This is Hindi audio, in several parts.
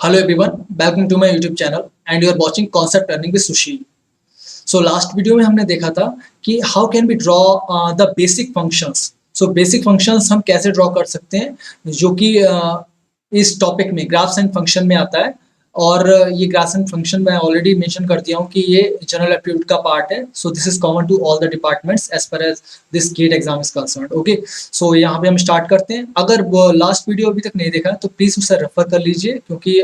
Hello everyone, welcome to my YouTube channel and you are watching Concept Learning with Sushil. So last video में हमने देखा था कि how can we draw the basic functions. So basic functions हम कैसे draw कर सकते हैं जो कि इस टॉपिक में ग्राफ्स एंड फंक्शन में आता है और ये ग्राफ्स एंड फंक्शन मैं ऑलरेडी मेंशन कर दिया हूँ कि ये जनरल एप्टीट्यूड का पार्ट है. So this is common to all the departments as per as this GATE exam is concerned. Okay, so यहाँ पे हम स्टार्ट करते हैं. अगर वो लास्ट वीडियो अभी तक नहीं देखा तो प्लीज उसे रेफर कर लीजिए क्योंकि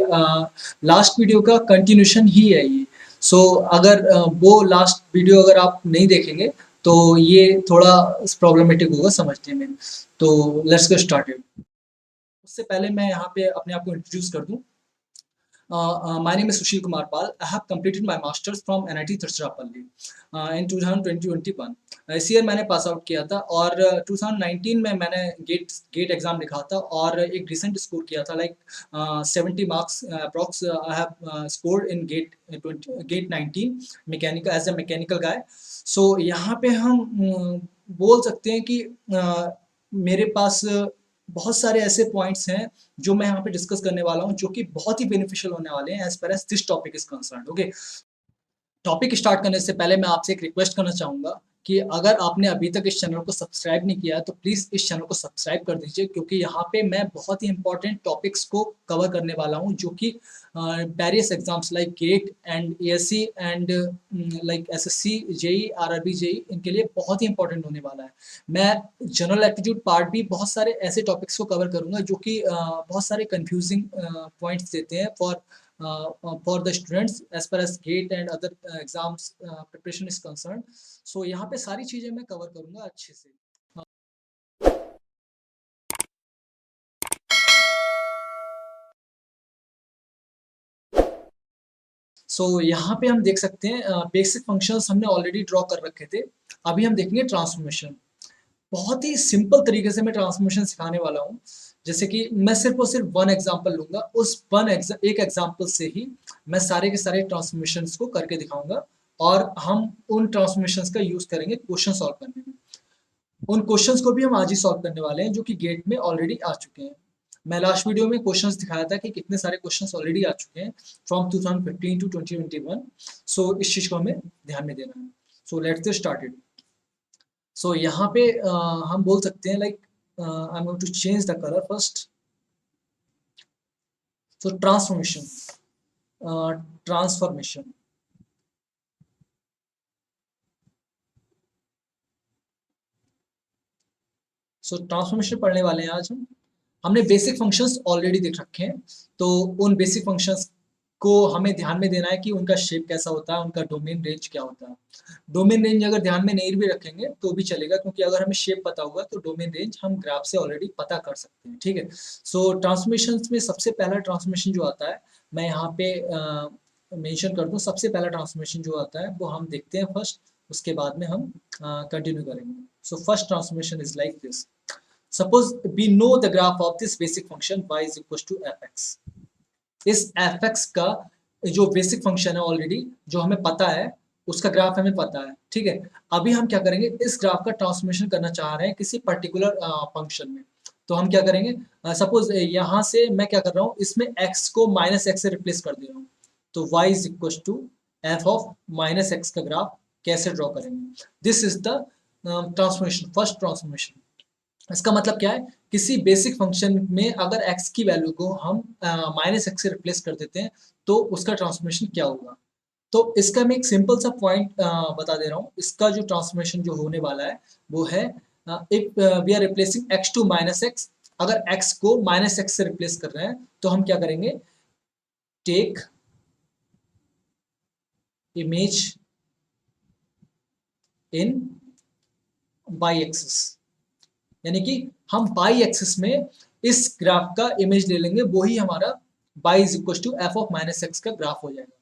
लास्ट वीडियो का कंटिन्यूशन ही है ये. सो अगर वो लास्ट वीडियो अगर आप नहीं देखेंगे तो ये थोड़ा प्रॉब्लमेटिक होगा समझने में. तो लेट्स गेट स्टार्टेड. उससे पहले मैं यहाँ पे अपने आप को इंट्रोड्यूस कर दूँ. My name is Sushil Kumar Pal. I have completed my masters from NIT Tiruchirappalli in 2021. इस ईयर मैंने पास आउट किया था और 2019 में मैंने गेट एग्जाम लिखा था और एक डिसेंट स्कोर किया था like 70 marks approx I have scored in GATE 19 mechanical as a mechanical guy. So यहाँ पे हम बोल सकते हैं कि मेरे पास बहुत सारे ऐसे पॉइंट्स हैं जो मैं यहाँ पे डिस्कस करने वाला हूँ जो कि बहुत ही बेनिफिशियल होने वाले हैं as per as this topic is concerned. Okay, topic start करने से पहले मैं आपसे एक रिक्वेस्ट करना चाहूँगा कि अगर आपने अभी तक इस चैनल को सब्सक्राइब नहीं किया है तो प्लीज़ इस चैनल को सब्सक्राइब कर दीजिए क्योंकि यहाँ पे मैं बहुत ही इंपॉर्टेंट टॉपिक्स को कवर करने वाला हूँ जो कि various exams like get and ASC and like SSC JE RRB JE इनके लिए बहुत ही इंपॉर्टेंट होने वाला है. मैं जनरल एप्टीट्यूड पार्ट भी बहुत सारे ऐसे टॉपिक्स को कवर करूँगा जो कि बहुत सारे कन्फ्यूजिंग पॉइंट्स देते हैं for the students as far as GATE and other exams preparation is concerned. So यहाँ पे सारी चीजें मैं कवर करूँगा अच्छे से. सो यहाँ पे हम देख सकते हैं बेसिक फंक्शंस हमने ऑलरेडी ड्रॉ कर रखे थे. अभी हम देखेंगे ट्रांसफॉर्मेशन. बहुत ही सिंपल तरीके से मैं ट्रांसफॉर्मेशन सिखाने वाला हूँ. जैसे कि मैं सिर्फ और सिर्फ वन एग्जांपल लूंगा, उस एक एग्जांपल से ही मैं सारे के सारे ट्रांसफॉर्मेशंस को करके दिखाऊंगा और हम उन ट्रांसफॉर्मेशंस का यूज करेंगे क्वेश्चन सॉल्व करने में. उन क्वेश्चंस को भी हम आज ही सॉल्व करने वाले हैं जो कि गेट में ऑलरेडी आ चुके हैं. मैं लास्ट वीडियो में क्वेश्चंस दिखाया था कि कितने सारे क्वेश्चंस ऑलरेडी आ चुके हैं फ्रॉम 2015 टू 2021. सो इस चीज को हमें ध्यान में देना है. So let's get started. So यहाँ पे हम बोल सकते हैं like I am going to change the colour first. So transformation. So transformation पढ़ने वाले हैं आज हम. हमने बेसिक फंक्शंस ऑलरेडी देख रखे हैं तो उन बेसिक फंक्शंस को हमें ध्यान में देना है कि उनका शेप कैसा होता है, उनका डोमेन रेंज क्या होता है. डोमेन रेंज अगर ध्यान में नहीं भी रखेंगे तो भी चलेगा क्योंकि अगर हमें शेप पता होगा तो डोमेन रेंज हम ग्राफ से ऑलरेडी पता कर सकते हैं. ठीक है. सो ट्रांसफॉर्मेशन में सबसे पहला ट्रांसफॉर्मेशन जो आता है मैं यहाँ पे मेंशन कर दूँ. सबसे पहला ट्रांसफॉर्मेशन जो आता है वो हम देखते हैं फर्स्ट, उसके बाद में हम कंटिन्यू करेंगे. So first transformation is like this. Suppose we know the graph of this basic function y is equals to fx. इस fx का जो बेसिक फंक्शन है ऑलरेडी जो हमें पता है उसका ग्राफ हमें पता है. ठीक है. अभी हम क्या करेंगे, इस ग्राफ का ट्रांसफॉर्मेशन करना चाह रहे हैं किसी पर्टिकुलर फंक्शन में. तो हम क्या करेंगे, सपोज यहाँ से मैं क्या कर रहा हूँ, इसमें x को माइनस एक्स से रिप्लेस कर दे रहा हूँ. तो y is equal to f of minus x का ग्राफ कैसे ड्रॉ करेंगे. This is the transformation, first transformation. इसका मतलब क्या है, किसी बेसिक फंक्शन में अगर x की वैल्यू को हम माइनस एक्स से रिप्लेस कर देते हैं तो उसका ट्रांसफॉर्मेशन क्या होगा. तो इसका मैं एक सिंपल सा पॉइंट बता दे रहा हूँ. इसका जो ट्रांसफॉर्मेशन जो होने वाला है वो है if we are replacing x to minus x. अगर x को माइनस एक्स से रिप्लेस कर रहे हैं तो हम क्या करेंगे, take image in by axis. यानी कि हम बाई एक्सिस में इस ग्राफ का इमेज ले लेंगे, वो ही हमारा y is equal to f of minus x का ग्राफ हो जाएगा.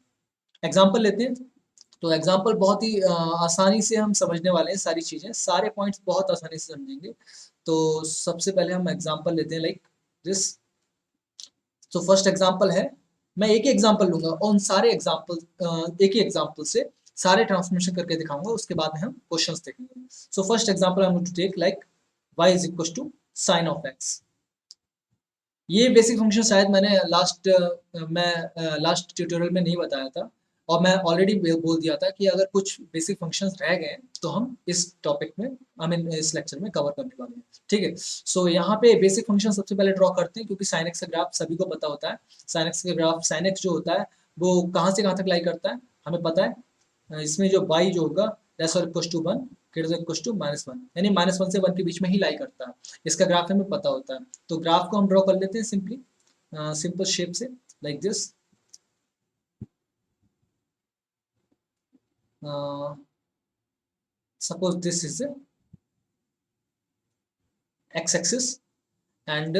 एग्जाम्पल लेते हैं. तो एग्जाम्पल बहुत ही आसानी से हम समझने वाले हैं, सारी चीजें सारे पॉइंट्स बहुत आसानी से समझेंगे. तो सबसे पहले हम एग्जाम्पल लेते हैं लाइक दिस. तो फर्स्ट एग्जाम्पल है, मैं एक ही एग्जाम्पल लूंगा और उन सारे एग्जाम्पल एक ही एग्जाम्पल से सारे ट्रांसफॉर्मेशन करके दिखाऊंगा, उसके बाद में हम क्वेश्चंस देखेंगे. So first example I am going to take like y is equals to sin of x. ये बेसिक फंक्शन शायद मैंने लास्ट ट्यूटोरियल में नहीं बताया था, और मैं ऑलरेडी बोल दिया था कि अगर कुछ बेसिक फंक्शंस रह गए तो हम इस टॉपिक में, आई मीन इस लेक्चर में कवर करने वाले हैं। ठीक है, सो यहाँ पे बेसिक फंक्शन सबसे पहले ड्रॉ करते हैं, क्योंकि साइन एक्स का ग्राफ सभी को पता होता है। साइन एक्स का ग्राफ, साइन एक्स जो होता है वो कहाँ से कहाँ तक लाई करता है हमें पता है। इसमें जो बाई जो होगा लेस और equal to 1 greater equal to -1, यानी -1 से 1 के बीच में ही लाई करता है। इसका ग्राफ हमें पता होता है, तो ग्राफ को हम ड्रॉ कर लेते हैं सिंपली, सिंपल शेप से, like this. Suppose this is a x axis and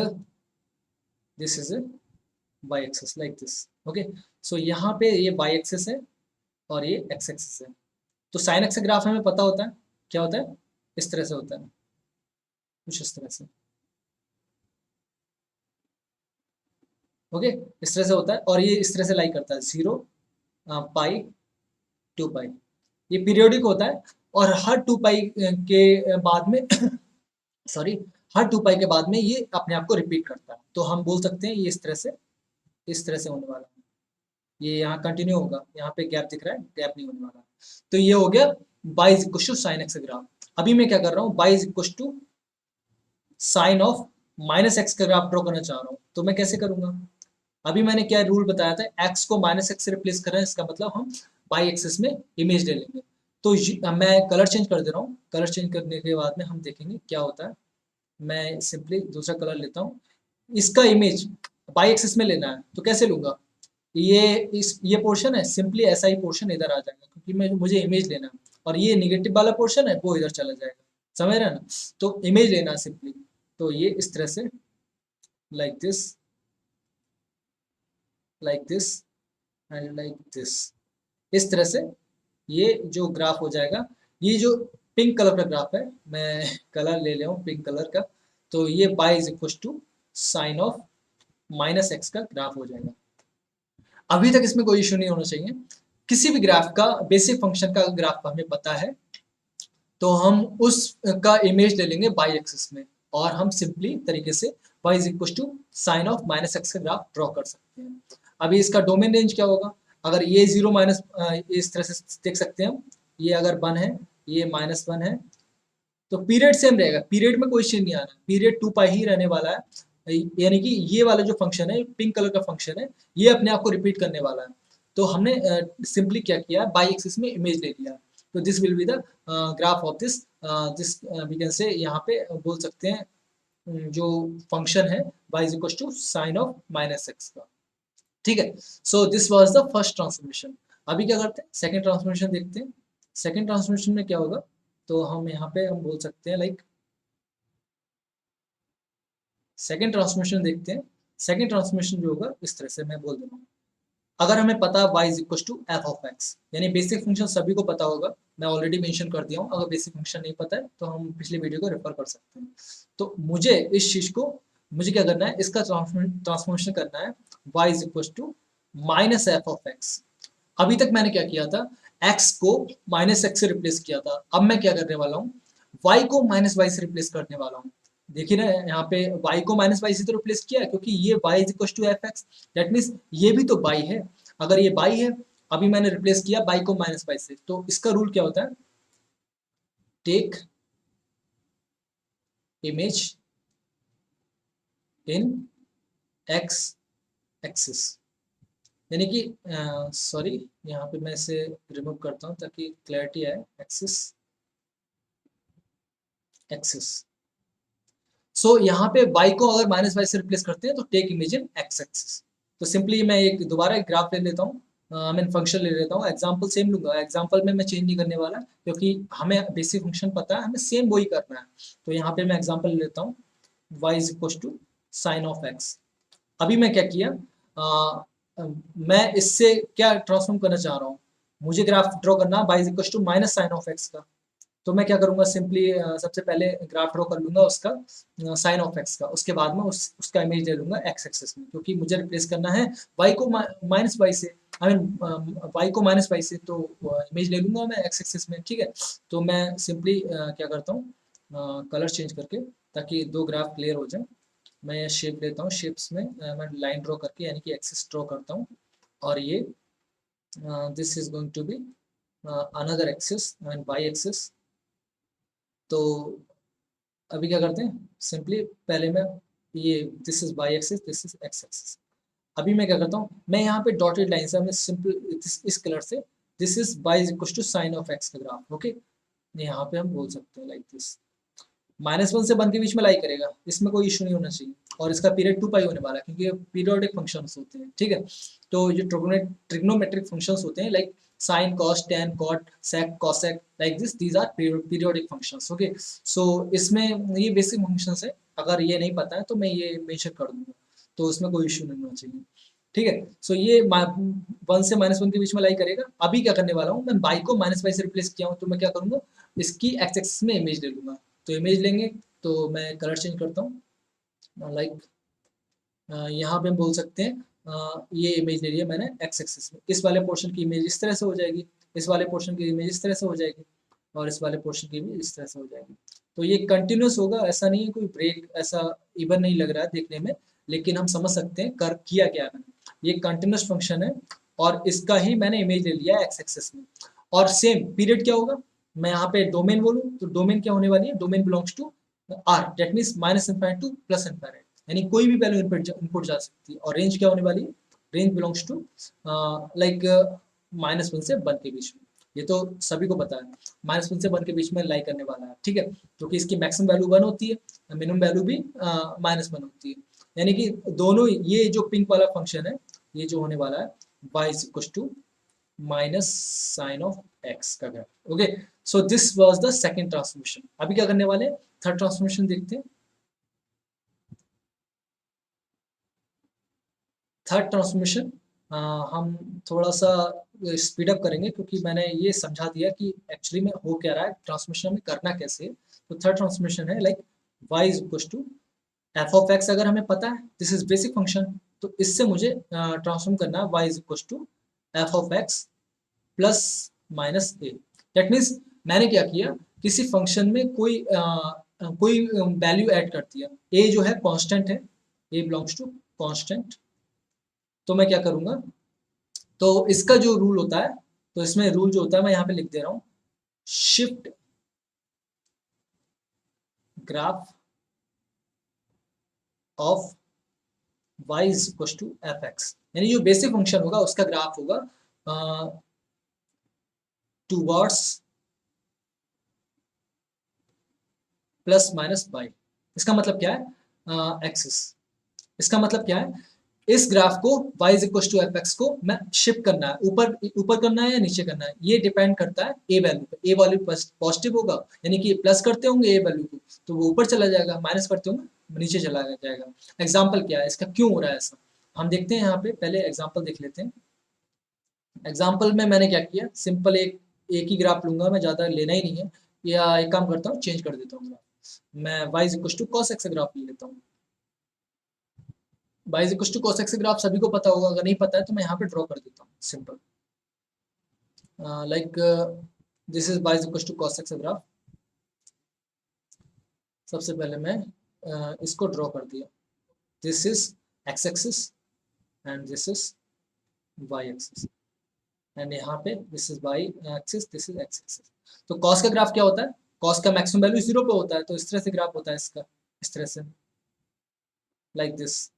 this is a y axis, like this. Okay, so यहाँ पे ये y axis है और ये x axis है। तो sin x का ग्राफ हमें पता होता है, क्या होता है, इस तरह से होता है, कुछ इस तरह से। ओके, इस तरह से होता है, और ये इस तरह से लाई करता है 0, पाई, 2 पाई। ये पीरियोडिक होता है, और हर 2 पाई के बाद में सॉरी, हर 2 पाई के बाद में ये अपने आप को रिपीट करता है। तो हम बोल सकते हैं ये इस तरह से होने वाला है। ये यहाँ कंटिन्यू होगा, यहाँ पे गैप दिख रहा है, गैप नहीं होने वाला। तो ये हो गया y is equal to sine x graph. अभी मैं क्या कर रहा हूँ, y is equal to sine of minus x का ग्राफ ड्रॉ करना चाह रहा हूँ। तो मैं कैसे करूंगा, अभी मैंने क्या रूल बताया था, x को माइनस एक्स से रिप्लेस कर रहे हैं, इसका मतलब हम y एक्सिस में इमेज ले लेंगे। तो मैं कलर चेंज कर दे रहा हूँ, कलर चेंज करने के बाद में हम देखेंगे क्या होता है। मैं सिंपली दूसरा कलर लेता हूँ, इसका इमेज y एक्सिस में लेना है, तो कैसे लूंगा, ये पोर्शन है, सिंपली ऐसा ही पोर्शन इधर आ जाएगा, क्योंकि मुझे इमेज लेना है, और ये निगेटिव वाला पोर्शन है वो इधर चला जाएगा, समझ रहे हैं ना। तो इमेज लेना है सिंपली, तो ये इस तरह से, like this, like this and like this, इस तरह से ये जो ग्राफ हो जाएगा। ये जो पिंक कलर का ग्राफ है, मैं कलर ले ले हूँ पिंक कलर का, तो ये y is equal to sine of minus x का ग्राफ हो जाएगा। अभी तक इसमें कोई इशू नहीं होना चाहिए। किसी भी ग्राफ का, बेसिक फंक्शन का ग्राफ हमें पता है, तो हम उसका इमेज ले लेंगे y एक्सिस में, और हम सिंपली तरीके से y is equal to sine of minus x का ग्राफ ड्रॉ कर सकते हैं। अभी इसका डोमेन रेंज क्या होगा, अगर ये 0 माइनस, इस तरह से देख सकते हैं हम, ये अगर 1 है, ये -1 है, तो पीरियड सेम रहेगा, पीरियड में कोई चेंज नहीं आना, पीरियड 2 पाई ही रहने वाला है। यानी कि ये वाला जो फंक्शन है, पिंक कलर का फंक्शन है, ये अपने आप को रिपीट करने वाला है। तो हमने सिंपली क्या किया, बाई एक्सिस में इमेज ले लिया। तो this will be the graph of this, we can say, यहाँ पे बोल सकते हैं जो फंक्शन है y is equal to sine of minus x का। ठीक है, so this was the first transformation. अभी क्या करते हैं, सेकंड ट्रांसफॉर्मेशन देखते हैं। सेकंड ट्रांसफॉर्मेशन में क्या होगा, तो हम यहाँ पे हम बोल सकते हैं लाइक, सेकंड ट्रांसफॉर्मेशन देखते हैं। सेकंड ट्रांसफॉर्मेशन जो होगा इस तरह से मैं बोल दे रहा हूँ। अगर हमें पता है y is equal to f of x, यानी बेसिक फंक्शन सभी को पता होगा, मैं ऑलरेडी मेंशन कर दिया हूँ। अगर बेसिक फंक्शन नहीं पता है तो हम पिछले वीडियो को रेफर कर सकते हैं। तो मुझे इस चीज को, मुझे क्या करना है, इसका ट्रांसफॉर्मेशन करना है, y is equal to minus f of x. अभी तक मैंने क्या किया था, x को माइनस एक्स से रिप्लेस किया था। अब मैं क्या करने वाला हूँ, y को माइनस वाई से रिप्लेस करने वाला हूँ। देखिए ना, यहाँ पे y को माइनस वाई से तो रिप्लेस किया, क्योंकि ये y is equal to f x, that means ये भी तो y है। अगर ये y है, अभी मैंने रिप्लेस किया y को माइनस वाई से, तो इसका रूल क्या होता है, take image in x axis, यानी कि सॉरी, यहाँ पे मैं इसे रिमूव करता हूँ ताकि क्लैरिटी आए, एक्सिस, एक्सिस। सो यहाँ पे y को अगर माइनस वाई से रिप्लेस करते हैं तो take image in x axis. तो सिंपली मैं एक दोबारा एक ग्राफ ले लेता हूँ, आई मीन फंक्शन ले लेता हूँ, एग्जांपल सेम लूंगा, एग्जांपल में मैं चेंज नहीं करने वाला, क्योंकि हमें बेसिक फंक्शन पता है, हमें सेम वही करना है। तो यहाँ पे मैं एग्जांपल ले लेता हूँ, y is equal to sine of x। अभी मैं क्या किया, मैं इससे क्या ट्रांसफॉर्म करना चाह रहा हूँ, मुझे ग्राफ ड्रॉ करना y is equal to minus sine of x का। तो मैं क्या करूंगा, सिंपली सबसे पहले ग्राफ ड्रॉ कर लूंगा उसका साइन ऑफ एक्स का, उसके बाद में उसका इमेज ले लूंगा एक्स एक्सिस में, क्योंकि मुझे रिप्लेस करना है वाई को माइनस वाई से, आई मीन वाई को माइनस वाई से, तो इमेज ले लूंगा मैं एक्स एक्सिस में। ठीक है, तो मैं सिंपली क्या करता हूँ, कलर चेंज करके, ताकि दो ग्राफ क्लियर हो जाए। मैं ये शेप लेता हूँ, शेप्स में मैं लाइन ड्रॉ करके यानी कि एक्सिस ड्रॉ करता हूँ, और ये this is going to be another axis and y axis. तो अभी क्या करते हैं, सिंपली पहले मैं ये this is y axis, this is x axis. अभी मैं क्या करता हूँ, मैं यहाँ पे डॉटेड लाइन से मैं सिंपल इस कलर से this is y is equal to sine of x का ग्राफ। ओके, यहाँ पे हम बोल सकते हैं लाइक दिस, -1 से 1 के बीच में लाई करेगा, इसमें कोई इशू नहीं होना चाहिए, और इसका पीरियड 2 पाई होने वाला है क्योंकि ये पीरियोडिक फंक्शंस होते हैं। ठीक है, तो ये ट्रिग्नोमेट्रिक फंक्शंस होते हैं like sine cos tan cot sec cosec like this, these are periodic functions. Okay, so इसमें ये बेसिक फंक्शंस है, अगर ये नहीं पता है तो मैं ये मेंशन कर दूंगा, तो इसमें कोई इशू नहीं होना चाहिए। ठीक है, सो ये 1 से -1 के बीच में लाई करेगा। अभी क्या करने वाला हूँ, मैं बाई को -बाई से रिप्लेस किया हूँ, तो मैं क्या करूँगा, इसकी एक्स एक्सिस में इमेज ले लूँगा। तो इमेज लेंगे, तो मैं कलर चेंज करता हूँ, लाइक यहाँ पे हम बोल सकते हैं ये इमेज ले लिया मैंने एक्स एक्सिस में, इस वाले पोर्शन की इमेज इस तरह से हो जाएगी, इस वाले पोर्शन की इमेज इस तरह से हो जाएगी, और इस वाले पोर्शन की इमेज इस तरह से हो जाएगी। तो ये कंटिन्यूस होगा, ऐसा नहीं है कोई ब्रेक, ऐसा इवन नहीं लग रहा है देखने में, लेकिन हम समझ सकते हैं कर किया क्या है मैंने। ये कंटिन्यूस फंक्शन है, और इसका ही मैंने इमेज ले लिया एक्स एक्सिस में। और सेम पीरियड क्या होगा, मैं यहाँ पे डोमेन बोलूँ तो डोमेन क्या होने वाली है, domain belongs to R, that means -infinite to +infinite, यानी कोई भी वैल्यू इनपुट जा सकती है। और रेंज क्या होने वाली है, रेंज बिलोंग्स टू लाइक -1 से 1 के बीच में। ये तो सभी को पता है, -1 से 1 के बीच में लाई करने वाला है। ठीक है, क्योंकि इसकी मैक्सिमम वैल्यू 1 होती है, मिनिमम वैल्यू भी -1 होती है, यानी कि दोनों, ये जो पिंक वाला फंक्शन है, ये जो होने वाला है y is equal to minus sine of x का graph. Okay, so this was the second transformation. अभी क्या करने वाले हैं, थर्ड ट्रांसफॉर्मेशन देखते हैं। थर्ड ट्रांसफॉर्मेशन हम थोड़ा सा स्पीड अप करेंगे, क्योंकि मैंने ये समझा दिया कि एक्चुअली में हो क्या रहा है, ट्रांसफॉर्मेशन में करना कैसे है। तो थर्ड ट्रांसफॉर्मेशन है like y is equal to f of x, अगर हमें पता है दिस इज बेसिक फंक्शन, तो इससे मुझे ट्रांसफॉर्म करना है y is equal to f of x plus minus a. That means मैंने क्या किया, किसी फंक्शन में कोई वैल्यू ऐड कर दिया, ए जो है कांस्टेंट है, ए बिलोंग्स टू कांस्टेंट। तो मैं क्या करूंगा, तो इसका जो रूल होता है, तो इसमें रूल जो होता है मैं यहाँ पे लिख दे रहा हूँ, shift graph of y is equal to f x, यानी जो बेसिक फंक्शन होगा उसका ग्राफ होगा टूवर्ड्स प्लस माइनस वाई। इसका मतलब क्या है, एक्सिस। इसका मतलब क्या है, इस ग्राफ को y is equal to f x को मैं शिफ्ट करना है, ऊपर ऊपर करना है या नीचे करना है, ये डिपेंड करता है ए वैल्यू पे। ए वैल्यू पॉजिटिव होगा, यानी कि प्लस करते होंगे ए वैल्यू को, तो वो ऊपर चला जाएगा, माइनस करते होंगे नीचे चला जाएगा। एग्जाम्पल क्या है इसका, क्यों हो रहा है ऐसा, हम देखते हैं यहाँ पे, पहले एग्जाम्पल देख लेते हैं। एग्जाम्पल में मैंने क्या किया, सिंपल एक ही ग्राफ लूंगा मैं, ज़्यादा लेना ही नहीं है, या एक काम करता हूँ चेंज कर देता हूँ, मैं y is equal to cos x graph ले लेता हूँ। y is equal to cos x graph सभी को पता होगा, अगर नहीं पता है तो मैं यहाँ पे ड्रॉ कर देता हूँ simple, like this is y is equal to cos x graph. सबसे पहले मैं इसको ड्रॉ कर दिया, this is x axis and this is y axis, and यहाँ पे this is y axis, this is x axis. तो कॉस का ग्राफ क्या होता है, कॉस का मैक्सिमम वैल्यू 0 पे होता है, तो इस तरह से ग्राफ होता है इसका, इस तरह से लाइक दिस,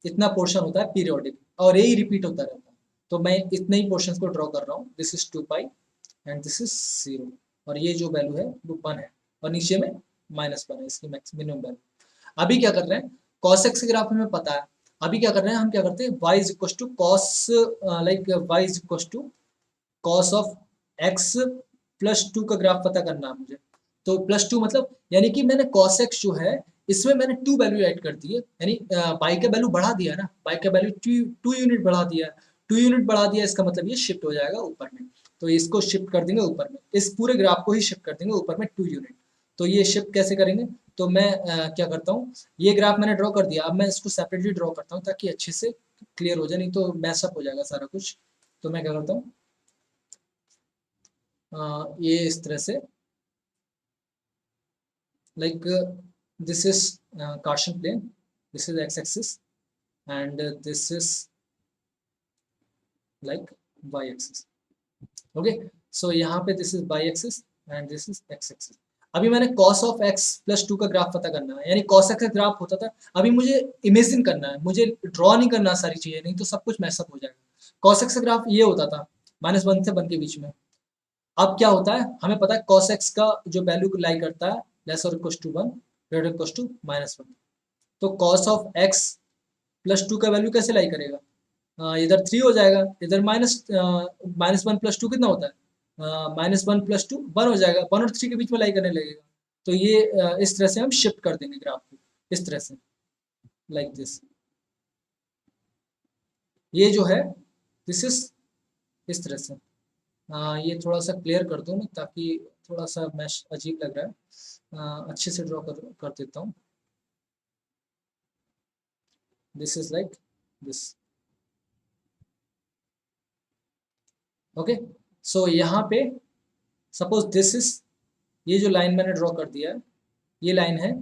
इतना पोर्शन होता है पीरियोडिक, और यही रिपीट होता रहता है। तो मैं इतने ही पोर्शन को ड्रॉ कर रहा हूँ, this is 2 pi and this is 0, और ये जो वैल्यू है वो 1 है, और नीचे में -1 है इसकी मिनिमम वैल्यू। अभी क्या कर रहे हैं, कॉस एक्स के ग्राफ में पता है, अभी क्या कर रहे हैं, हम क्या करते हैं, y is equal to cos, like y is equal to cos of x +2 का ग्राफ पता करना है मुझे। तो +2 मतलब, यानी कि मैंने कॉस एक्स जो है, इसमें मैंने 2 वैल्यू ऐड कर दी है, यानी बाई का वैल्यू बढ़ा दिया ना, बाई का वैल्यू 2 यूनिट बढ़ा दिया, 2 यूनिट बढ़ा दिया, इसका मतलब ये शिफ्ट हो जाएगा ऊपर में। तो इसको शिफ्ट कर देंगे ऊपर में, इस पूरे ग्राफ को ही शिफ्ट कर देंगे ऊपर में 2 यूनिट। तो ये शिफ्ट कैसे करेंगे, तो मैं क्या करता हूँ, ये ग्राफ मैंने ड्रॉ कर दिया, अब मैं इसको सेपरेटली ड्रॉ करता हूँ ताकि अच्छे से क्लियर हो जाए, नहीं तो मैसअप हो जाएगा सारा कुछ। तो मैं क्या करता हूँ, ये इस तरह से, like this is Cartesian plane, this is x axis and this is like y axis. Okay, so यहाँ पे this is y axis and this is x axis. अभी मैंने cos ऑफ x प्लस 2 का ग्राफ पता करना है, यानी cos x का ग्राफ होता था, अभी मुझे इमेजिन करना है, मुझे ड्रॉ नहीं करना सारी चीजें, नहीं तो सब कुछ मैसअप हो जाएगा। cos x का ग्राफ ये होता था -1 से 1 के बीच में। अब क्या होता है, हमें पता है cos x का जो वैल्यू लाई करता है लेस और equal to 1 greater equal to -1। तो cos ऑफ x प्लस 2 का वैल्यू कैसे लाई करेगा, इधर 3 हो जाएगा, इधर -1 प्लस 2 कितना होता है, -1 प्लस 2 1 हो जाएगा, 1 और 3 के बीच में लाई करने लगेगा। तो ये इस तरह से हम शिफ्ट कर देंगे ग्राफ को, इस तरह से, लाइक दिस। ये जो है दिस इज इस तरह से। ये थोड़ा सा क्लियर कर दूँ मैं, ताकि थोड़ा सा मैश अजीब लग रहा है, अच्छे से ड्रॉ कर देता हूँ। This is like this. Okay, so यहाँ पे सपोज दिस इज, ये जो लाइन मैंने ड्रॉ कर दिया है ये लाइन है।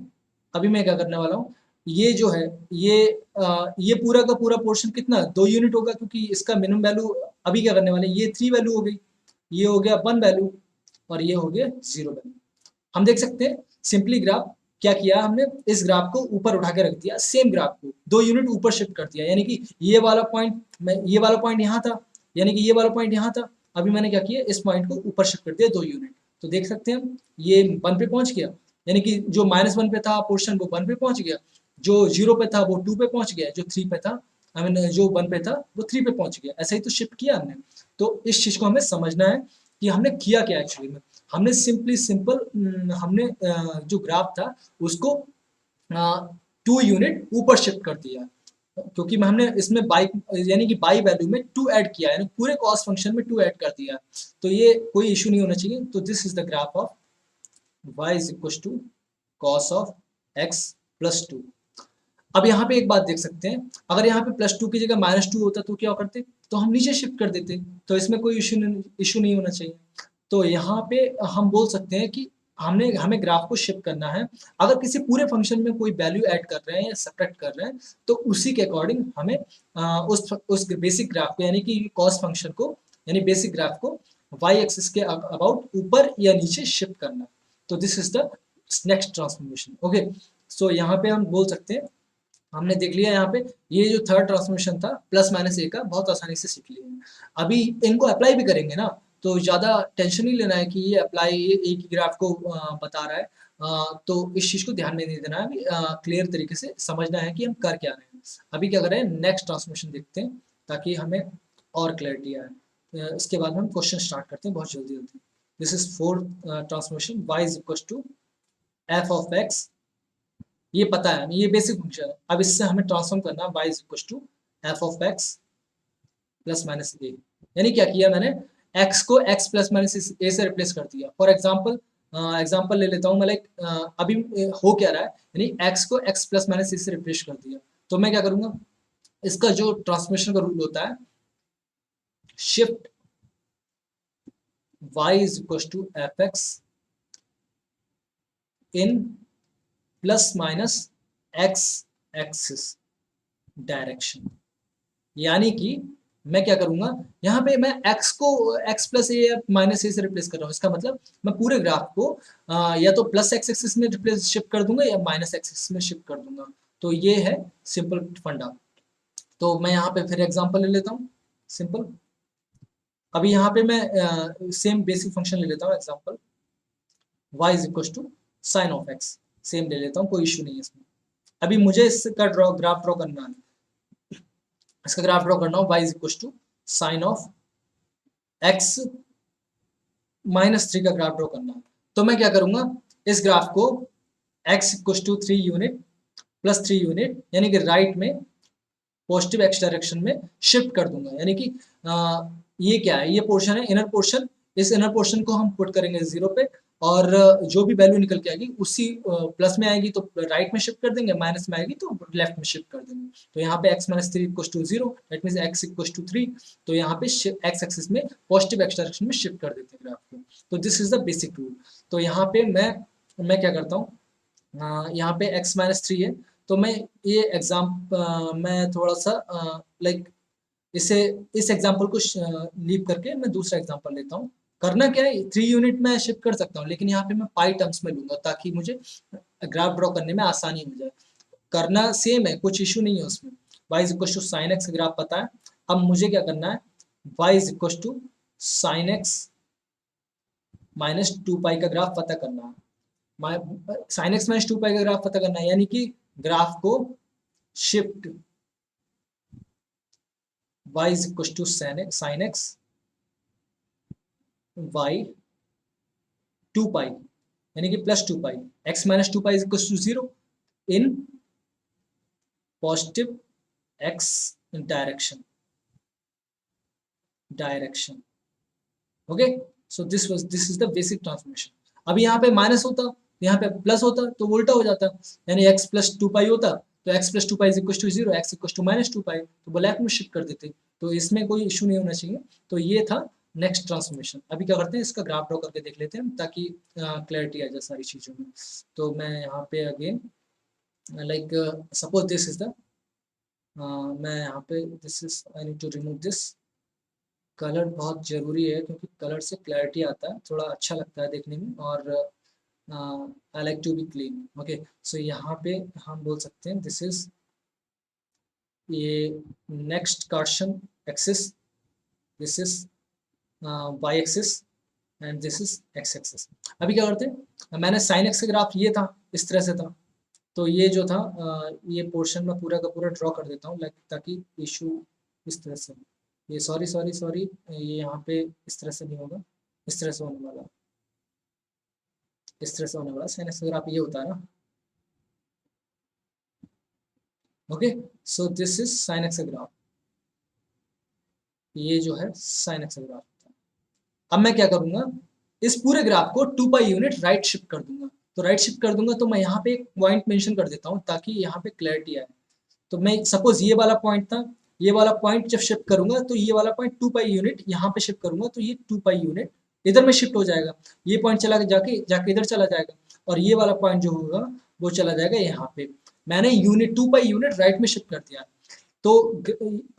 अभी मैं क्या करने वाला हूँ, ये जो है ये पूरा का पूरा पोर्शन कितना 2 यूनिट होगा, क्योंकि इसका मिनिमम वैल्यू अभी क्या करने वाले हैं, ये 3 वैल्यू हो गई, ये हो गया 1 वैल्यू और ये हो गया 0 वैल्यू। हम देख सकते हैं सिंपली ग्राफ क्या किया हमने, इस ग्राफ को ऊपर उठा के रख दिया, सेम ग्राफ को 2 यूनिट ऊपर शिफ्ट कर दिया, यानी कि ये वाला पॉइंट, ये वाला पॉइंट यहाँ था, यानी कि ये वाला पॉइंट यहाँ था, अभी मैंने क्या किया, इस पॉइंट को ऊपर शिफ्ट कर दिया 2 यूनिट। तो देख सकते हैं हम ये 1 पे पहुंच गया, यानी कि जो -1 पे था पोर्शन वो 1 पे पहुंच गया, जो 0 पे था वो 2 पे पहुंच गया, जो 3 पे था आई मीन जो 1 पे था वो 3 पे पहुंच गया। ऐसा ही तो शिफ्ट किया हमने। तो इस चीज को हमें समझना है कि हमने किया क्या एक्चुअली में। हमने सिंपली सिंपल हमने जो ग्राफ था उसको 2 यूनिट ऊपर शिफ्ट कर दिया, क्योंकि हमने इसमें बाई यानी कि बाई वैल्यू में 2 ऐड किया है, यानी पूरे कॉस्ट फंक्शन में 2 ऐड कर दिया। तो ये कोई इशू नहीं होना चाहिए। तो this is the graph of y is equal to cos of x plus 2। अब यहाँ पे एक बात देख सकते हैं, अगर यहाँ पे +2 की जगह -2 होता तो क्या करते, तो हम नीचे शिफ्ट कर देते, तो इसमें कोई इशू नहीं होना चाहिए। तो यहाँ पे हम बोल सकते हैं कि हमें ग्राफ को शिफ्ट करना है। अगर किसी पूरे फंक्शन में कोई वैल्यू ऐड कर रहे हैं या सब्ट्रैक्ट कर रहे हैं, तो उसी के अकॉर्डिंग हमें उस बेसिक ग्राफ को, यानी कि कॉस फंक्शन को, यानी बेसिक ग्राफ को y एक्सिस के अबाउट ऊपर या नीचे शिफ्ट करना। तो this is the next transformation. Okay, so यहाँ पे हम बोल सकते हैं, हमने देख लिया यहाँ पे ये जो थर्ड ट्रांसफॉर्मेशन था +-a का, बहुत आसानी से सीख लिया। अभी इनको अप्लाई भी करेंगे ना, तो ज़्यादा टेंशन नहीं लेना है कि ये अप्लाई ये एक ही ग्राफ को बता रहा है, तो इस चीज़ को ध्यान में नहीं देना है। अभी क्लियर तरीके से समझना है कि हम कर क्या रहे हैं। अभी क्या कर रहे हैं, नेक्स्ट ट्रांसफॉर्मेशन देखते हैं ताकि हमें और क्लैरिटी आए। इसके बाद हम क्वेश्चन स्टार्ट करते हैं बहुत जल्दी जल्दी। This is fourth transformation, y is equal to f of x। ये पता है, ये बेसिक फंक्शन है। अब इससे हमें ट्रांसफॉर्म करना है, y is equal to f of x plus minus A. यानी क्या किया मैंने, x को x प्लस माइनस ए से रिप्लेस कर दिया। फॉर एग्जाम्पल एग्जाम्पल ले लेता हूँ मैं, लाइक अभी हो क्या रहा है, यानी x को x प्लस माइनस ए से रिप्लेस कर दिया। तो मैं क्या करूँगा, इसका जो ट्रांसफॉर्मेशन का रूल होता है, shift y is equal to f x in plus minus x axis direction. यानी कि मैं क्या करूंगा, यहाँ पे मैं x को x प्लस ए या माइनस ए से रिप्लेस कर रहा हूँ। इसका मतलब मैं पूरे ग्राफ को या तो प्लस एक्स एक्सिस में रिप्लेस शिफ्ट कर दूंगा या माइनस एक्स एक्सिस में शिफ्ट कर दूंगा। तो ये है सिंपल फंडा। तो मैं यहाँ पे फिर एग्जांपल ले लेता हूँ सिंपल। अभी यहाँ पे मैं सेम बेसिक फंक्शन ले लेता हूँ example, y is equal to sine of x। Same ले लेता हूँ, कोई इशू नहीं है इसमें। अभी मुझे इसका ग्राफ ड्रॉ करना है, इसका ग्राफ ड्रॉ करना हो, y is equal to sine of x -3 का ग्राफ ड्रॉ करना है। तो मैं क्या करूंगा, इस ग्राफ को x equal to 3 unit plus 3 unit, यानी कि राइट में पॉजिटिव x डायरेक्शन में शिफ्ट कर दूंगा। यानी कि ये क्या है, ये पोर्शन है इनर पोर्शन, इस इनर पोर्शन को हम पुट करेंगे 0 पे, और जो भी वैल्यू निकल के आएगी उसी प्लस में आएगी तो राइट में शिफ्ट कर देंगे, माइनस में आएगी तो लेफ्ट में शिफ्ट कर देंगे। तो यहाँ पे x -3 equal to 0, that means x equal to 3। तो यहाँ पे x एक्सिस में पॉजिटिव x डायरेक्शन में शिफ्ट कर देते हैं ग्राफ को। तो this is the basic rule. तो यहाँ पे मैं क्या करता हूँ, यहाँ पे x -3 है, तो मैं ये मैं थोड़ा सा लाइक इसे इस एग्जांपल को लीव करके मैं दूसरा एग्जांपल लेता हूँ। करना क्या है, 3 यूनिट में शिफ्ट कर सकता हूँ, लेकिन यहाँ पे मैं पाई टर्म्स में लूंगा ताकि मुझे ग्राफ ड्रॉ करने में आसानी हो जाए। करना सेम है, कुछ इशू नहीं है उसमें। y is equal to sine x graph पता है। अब मुझे क्या करना है, y is equal to sine x minus 2 pi का ग्राफ पता करना है। साइन एक्स माइनस 2 पाई का ग्राफ पता करना है, यानी कि ग्राफ को shift y is equal to sine x y 2 pi, यानी कि plus 2 pi, x minus 2 pi is equal to 0 in positive x direction. Okay, so this is the basic transformation. अभी यहाँ पे माइनस होता, यहाँ पे प्लस होता तो उल्टा हो जाता, यानी x प्लस 2 पाई होता तो x plus 2 pi is equal to 0, x equal to minus 2 pi, तो ब्लैक में शिफ्ट कर देते, तो इसमें कोई इशू नहीं होना चाहिए। तो ये था नेक्स्ट ट्रांसफॉर्मेशन। अभी क्या करते हैं, इसका ग्राफ ड्रॉ करके देख लेते हैं ताकि क्लैरिटी आ जाए सारी चीज़ों में। तो मैं यहाँ पे again like suppose this is the मैं यहाँ पे this is I need to remove this. Colour बहुत ज़रूरी है क्योंकि कलर से क्लैरिटी आता है, थोड़ा अच्छा लगता है देखने में, और I like to be clean. Okay, so यहाँ पे हम बोल सकते हैं दिस इज ये next Cartesian axis, this is y axis and this is x axis. अभी क्या करते हैं, मैंने साइन एक्स का ग्राफ ये था, इस तरह से था, तो ये जो था ये पोर्शन में पूरा का पूरा ड्रॉ कर देता हूँ लाइक ताकि इशू इस तरह से, ये सॉरी ये यहाँ पे इस तरह से नहीं होगा, इस तरह से होने वाला, इस तरह से होने वाला। साइन एक्स का ग्राफ ये होता है ना। Okay, so this is sine x का ग्राफ, ये जो है साइन एक्स का ग्राफ होता है। अब मैं क्या करूंगा, इस पूरे ग्राफ को 2 पाई यूनिट राइट शिफ्ट कर दूंगा। तो राइट शिफ्ट कर दूंगा तो मैं यहाँ पे एक पॉइंट मेंशन कर देता हूँ ताकि यहाँ पे क्लैरिटी आए। तो मैं सपोज ये वाला पॉइंट था, ये वाला पॉइंट जब शिफ्ट करूंगा तो ये वाला पॉइंट 2 पाई यूनिट यहाँ पे शिफ्ट करूंगा तो ये 2 पाई यूनिट इधर में शिफ्ट हो जाएगा, ये पॉइंट चला जाके जाके इधर चला जाएगा, और ये वाला पॉइंट जो होगा वो चला जाएगा यहाँ पे। मैंने यूनिट 2 पाई यूनिट राइट में शिफ्ट कर दिया, तो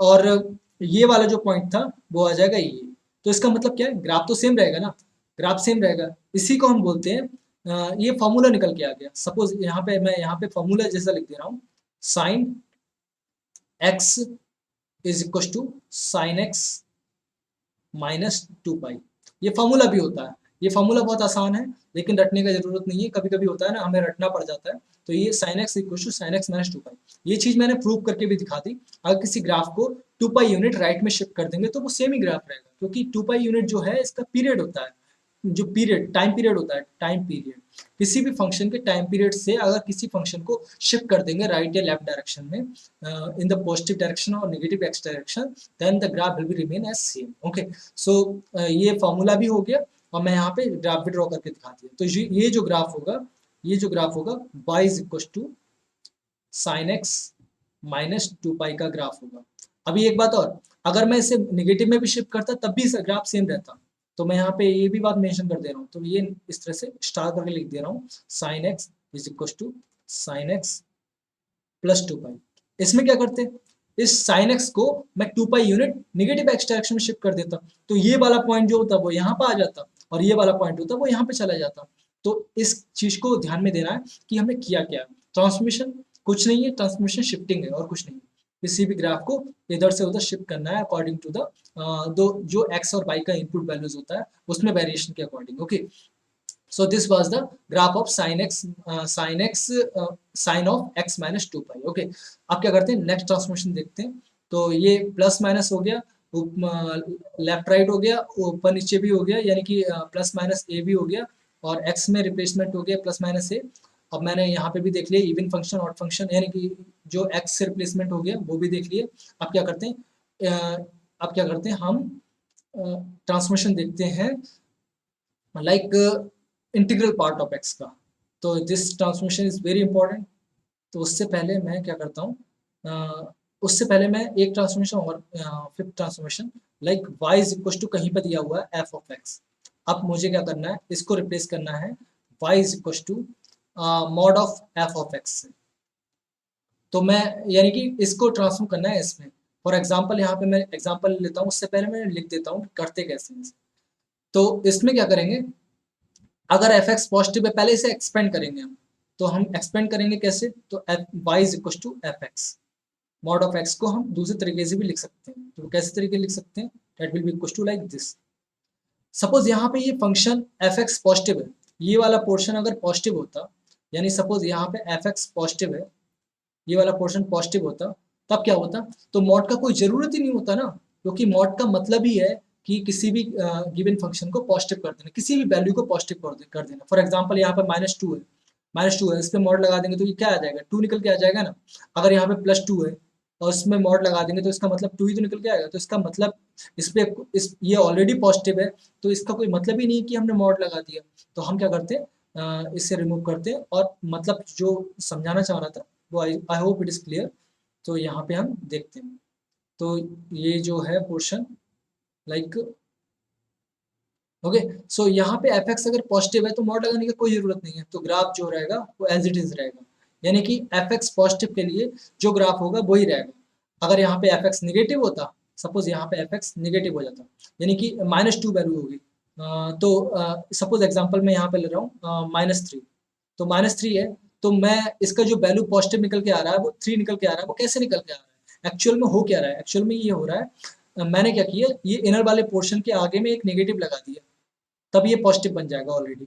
और ये वाला जो पॉइंट था वो आ जाएगा ये। तो इसका मतलब क्या है, ग्राफ तो सेम रहेगा ना, ग्राफ सेम रहेगा, इसी को हम बोलते हैं ये फॉर्मूला निकल के आ गया। सपोज यहाँ पे मैं यहाँ पे फॉर्मूला जैसा लिख दे रहा हूँ, sine x is equal to sine x minus 2 pi. ये फॉर्मूला भी होता है, ये फॉर्मूला बहुत आसान है लेकिन रटने का जरूरत नहीं है, कभी कभी होता है ना हमें रटना पड़ जाता है। तो ये sine x equal to sine x minus 2 pi, ये चीज मैंने प्रूव करके भी दिखा दी। अगर किसी ग्राफ को 2 पाई यूनिट राइट में शिफ्ट कर देंगे तो वो सेम ही ग्राफ रहेगा, क्योंकि 2 पाई यूनिट जो है इसका पीरियड होता है, जो पीरियड टाइम पीरियड होता है, टाइम पीरियड किसी भी फंक्शन के टाइम पीरियड से अगर किसी फंक्शन को शिफ्ट कर देंगे राइट या लेफ्ट डायरेक्शन में, इन द पॉजिटिव डायरेक्शन और negative x direction, then the graph will be remain as same. Okay, so ये फॉर्मूला भी हो गया और मैं यहाँ पे ग्राफ भी ड्रॉ करके दिखा दिया। तो ये जो ग्राफ होगा, ये जो ग्राफ होगा y is equal to sine x minus 2 pi का ग्राफ होगा। अभी एक बात और, अगर मैं इसे नेगेटिव में भी शिफ्ट करता तब भी ग्राफ सेम रहता, तो मैं यहाँ पे ये भी बात मेंशन कर दे रहा हूँ। तो ये इस तरह से स्टार करके लिख दे रहा हूँ, sine x is equal to sine x plus 2 pi. इसमें क्या करते हैं, इस साइन एक्स को मैं 2 पाई यूनिट नेगेटिव एक्स डायरेक्शन में शिफ्ट कर देता, तो ये वाला पॉइंट जो होता वो यहाँ पर आ जाता और ये वाला पॉइंट होता वो यहाँ पे चला जाता। तो इस चीज को ध्यान में देना है कि हमने किया क्या। ट्रांसफॉर्मेशन कुछ नहीं है, ट्रांसफॉर्मेशन शिफ्टिंग है और कुछ नहीं। किसी भी ग्राफ को इधर से उधर शिफ्ट करना है अकॉर्डिंग टू द दो जो एक्स और वाई का इनपुट वैल्यूज होता है उसमें वेरिएशन के according. Okay, so this was the graph of sin x sin of x minus 2 pi. Okay, अब क्या करते हैं, नेक्स्ट ट्रांसफॉर्मेशन देखते हैं। तो ये प्लस माइनस हो गया, लेफ्ट राइट हो गया, ऊपर नीचे भी हो गया, यानी कि प्लस माइनस ए भी हो गया, और x में रिप्लेसमेंट हो गया प्लस माइनस ए। अब मैंने यहाँ पे भी देख लिया इवन फंक्शन ऑड फंक्शन, यानी कि जो x से रिप्लेसमेंट हो गया वो भी देख लिए। अब क्या करते हैं, हम ट्रांसफॉर्मेशन देखते हैं like integral part of x का। तो this transformation is very important. तो उससे पहले मैं क्या करता हूँ, उससे पहले मैं एक ट्रांसफॉर्मेशन और fifth transformation like y is equal to कहीं पर दिया हुआ है f ऑफ x। अब मुझे क्या करना है, इसको रिप्लेस करना है y is equal to mod of f of x से। तो मैं यानी कि इसको ट्रांसफॉर्म करना है इसमें। फॉर एग्जाम्पल यहाँ पे मैं एग्जाम्पल लेता हूँ, उससे पहले मैं लिख देता हूँ कि करते कैसे हैं। तो इसमें क्या करेंगे, अगर एफ एक्स पॉजिटिव है, पहले इसे एक्सपेंड करेंगे हम। तो हम एक्सपेंड करेंगे कैसे, तो f y is equal to f x. Mod of x को हम दूसरे तरीके से भी लिख सकते हैं, तो कैसे तरीके लिख सकते हैं, that will be equal to like this. Suppose यहाँ पे ये फंक्शन एफ एक्स पॉजिटिव है, ये वाला पोर्शन अगर पॉजिटिव होता, यानी सपोज यहाँ पे एफ एक्स पॉजिटिव है, ये वाला पोर्शन पॉजिटिव होता, तब क्या होता, तो मॉड का कोई जरूरत ही नहीं होता ना, क्योंकि मॉड का मतलब ही है कि किसी भी गिवन फंक्शन को पॉजिटिव कर देना, किसी भी वैल्यू को पॉजिटिव कर देना। फॉर एग्जांपल यहाँ पे -2 है, -2 है, इस पे मॉड लगा देंगे तो ये क्या आ जाएगा, 2 निकल के आ जाएगा ना। अगर यहाँ पे +2 है और इसमें मॉड लगा देंगे तो इसका मतलब 2 ही तो निकल के आएगा। तो इसका मतलब इस पे इस ये ऑलरेडी पॉजिटिव है, तो इसका कोई मतलब ही नहीं कि हमने मॉड लगा दिया। तो हम क्या करते हैं, इससे रिमूव करते हैं, और मतलब जो समझाना चाह रहा था वो आई होप इट इज़ क्लियर। तो यहाँ पे हम देखते हैं, तो ये जो है पोर्शन लाइक ओके। सो यहाँ पे एफ एक्स अगर पॉजिटिव है तो मॉड लगाने की कोई जरूरत नहीं है, तो ग्राफ जो रहेगा वो एज इट इज रहेगा, यानी कि एफ एक्स पॉजिटिव के लिए जो ग्राफ होगा वही रहेगा। अगर यहाँ पे एफ एक्स निगेटिव होता, सपोज यहाँ पे एफ एक्स निगेटिव हो जाता, यानी कि -2 वैल्यू होगी, तो सपोज एग्जाम्पल मैं यहाँ पे ले रहा हूँ -3, तो -3 है, तो मैं इसका जो वैल्यू पॉजिटिव निकल के आ रहा है वो 3 निकल के आ रहा है। वो कैसे निकल के आ रहा है, एक्चुअल में हो क्या रहा है, एक्चुअल में ये हो रहा है, मैंने क्या किया, ये इनर वाले पोर्शन के आगे में एक नेगेटिव लगा दिया, तब ये पॉजिटिव बन जाएगा ऑलरेडी,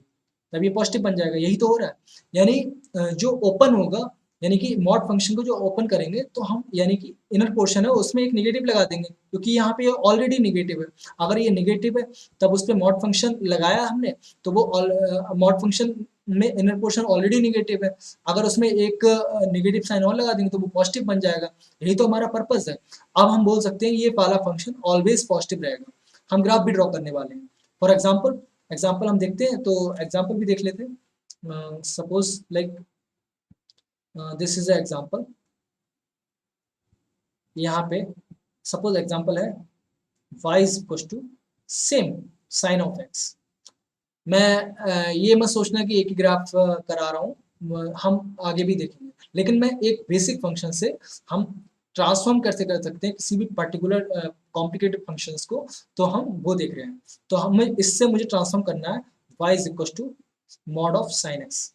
तब ये पॉजिटिव बन जाएगा, यही तो हो रहा है। यानी जो ओपन होगा, यानी कि मॉड फंक्शन को जो ओपन करेंगे तो हम यानी कि इनर पोर्शन है उसमें एक नेगेटिव लगा देंगे, क्योंकि यहाँ पे ये ऑलरेडी नेगेटिव है। अगर ये नेगेटिव है तब उस पर मॉड फंक्शन लगाया हमने, तो वो मॉड फंक्शन में इनर पोर्शन ऑलरेडी नेगेटिव है, अगर उसमें एक नेगेटिव साइन और लगा देंगे तो वो पॉजिटिव बन जाएगा। यही तो हमारा पर्पस है। अब हम बोल सकते हैं ये वाला फंक्शन ऑलवेज पॉजिटिव रहेगा। हम ग्राफ भी ड्रॉ करने वाले हैं। फॉर एग्जाम्पल हम देखते हैं, तो एग्जाम्पल भी देख लेते हैं। Suppose like this is example, यहाँ पे सपोज एग्जाम्पल है y is equal to same sine of x। मैं ये मत सोचना कि एक ही ग्राफ करा रहा हूँ, हम आगे भी देखेंगे, लेकिन मैं एक बेसिक फंक्शन से हम ट्रांसफॉर्म कैसे कर सकते हैं किसी भी पर्टिकुलर कॉम्प्लिकेटेड फंक्शंस को, तो हम वो देख रहे हैं। तो हमें इससे मुझे ट्रांसफॉर्म करना है y is equal to mod of sine x.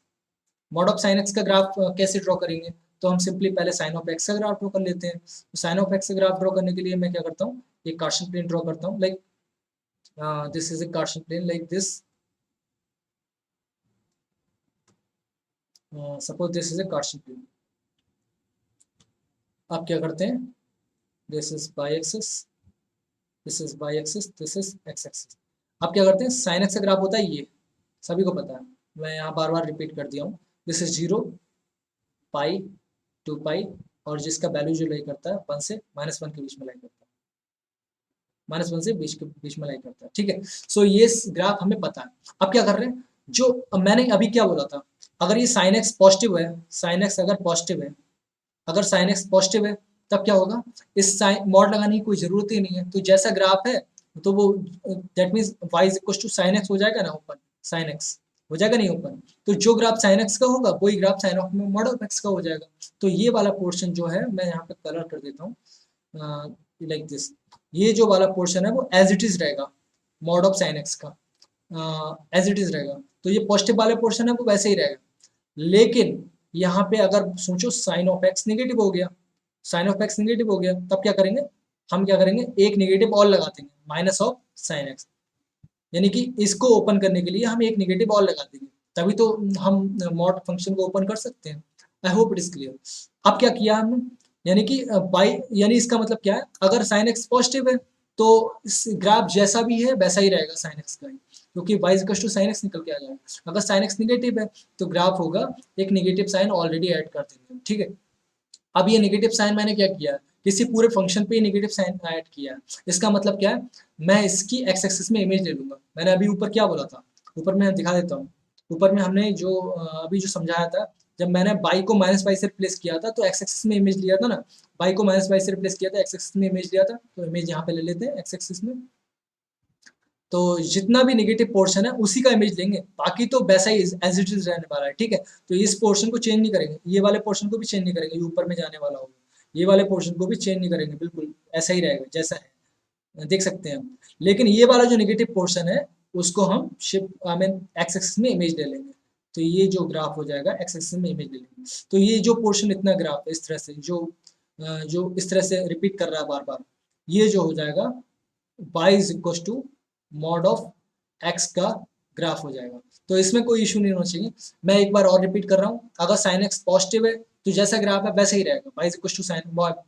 Mod of sine x का ग्राफ कैसे ड्रॉ करेंगे, तो हम सिंपली पहले साइन ऑफ एक्स का ग्राफ ड्रॉ कर लेते हैं। तो साइन ऑफ एक्स का ग्राफ ड्रॉ करने के लिए मैं क्या करता हूँ, एक कार्टेशियन प्लेन ड्रॉ करता हूँ, like this is a Cartesian plane like this. Suppose this is a Cartesian plane. आप क्या करते हैं, this is y axis, this is y axis, this is x axis. आप क्या करते हैं, साइन एक्स का ग्राफ होता है ये, सभी को पता है, मैं यहाँ बार बार रिपीट कर दिया हूँ। दिस इज 0, पाई, 2 पाई, और जिसका वैल्यू जो लाई करता है 1 से -1 के बीच में लाई करता है, -1 से बीच में लाई करता है, ठीक है। सो ये ग्राफ हमें पता है। अब क्या कर रहे हैं, जो मैंने अभी क्या बोला था, अगर ये साइन एक्स पॉजिटिव है, साइन एक्स अगर पॉजिटिव है, अगर साइन एक्स पॉजिटिव है, तब क्या होगा, इस साइन मॉड लगाने की कोई जरूरत ही नहीं है, तो जैसा ग्राफ है तो वो that means y is equal to sine x हो जाएगा ना, ओपन साइन एक्स हो जाएगा नहीं ओपन, तो जो ग्राफ साइन एक्स का होगा वही graph sine of mod of x का हो जाएगा। तो ये वाला पोर्शन जो है मैं यहाँ पे कलर कर देता हूँ लाइक दिस, ये जो वाला पोर्शन है वो एज इट इज रहेगा, मॉड ऑफ साइन एक्स का एज इट इज रहेगा। तो ये पॉजिटिव वाला पोर्शन है वो वैसे ही रहेगा, लेकिन यहाँ पे अगर सोचो साइन ऑफ एक्स नेगेटिव हो गया, साइन ऑफ एक्स नेगेटिव हो गया, तब क्या करेंगे, हम क्या करेंगे, एक नेगेटिव और लगा देंगे, माइनस ऑफ साइन एक्स, यानी कि इसको ओपन करने के लिए हम एक नेगेटिव और लगा देंगे, तभी तो हम मॉड फंक्शन को ओपन कर सकते हैं। आई होप इट इज क्लियर। अब क्या किया हमने, यानी कि बाई, यानी इसका मतलब क्या है, अगर साइन एक्स पॉजिटिव है तो ग्राफ जैसा भी है वैसा ही रहेगा साइन एक्स का ही, क्योंकि y equal to sine x निकल के आ जाएगा। अगर साइन एक्स निगेटिव है तो ग्राफ होगा एक नेगेटिव साइन ऑलरेडी ऐड कर देंगे, ठीक है। अब ये नेगेटिव साइन मैंने क्या किया, किसी पूरे फंक्शन पे नेगेटिव साइन ऐड किया है। इसका मतलब क्या है, मैं इसकी एक्स एक्सिस में इमेज ले लूंगा। मैंने अभी ऊपर क्या बोला था, ऊपर मैं दिखा देता हूँ। ऊपर में हमने जो अभी जो समझाया था, जब मैंने बाई को -y से रिप्लेस किया था तो एक्स एक्सिस में इमेज लिया था ना, बाई को -y से रिप्लेस किया था, एक्स एक्सिस में इमेज लिया था, तो इमेज यहाँ पे ले लेते हैं एक्स एक्सिस में। तो जितना भी नेगेटिव पोर्शन है उसी का इमेज लेंगे, बाकी तो वैसा ही एज इट इज रहने वाला है, ठीक है। तो इस पोर्शन को चेंज नहीं करेंगे, ये वाले पोर्शन को भी चेंज नहीं करेंगे, ये ऊपर में जाने वाला होगा, ये वाले पोर्शन को भी चेंज नहीं करेंगे, बिल्कुल ऐसा ही रहेगा जैसा है, देख सकते हैं हम। लेकिन ये वाला जो नेगेटिव पोर्शन है उसको हम shift I mean x axis में इमेज ले लेंगे। तो ये जो ग्राफ हो जाएगा एक्स एक्सिस में इमेज ले लेंगे। तो ये जो पोर्शन इतना ग्राफ है इस तरह से जो इस तरह से रिपीट कर रहा है बार बार, ये जो हो जाएगा y is equal to mod of x का ग्राफ हो जाएगा। तो इसमें कोई इशू नहीं होना चाहिए। मैं एक बार और रिपीट कर रहा हूँ, अगर साइन एक्स पॉजिटिव है तो जैसा ग्राफ है वैसा ही रहेगा, y is equal to sine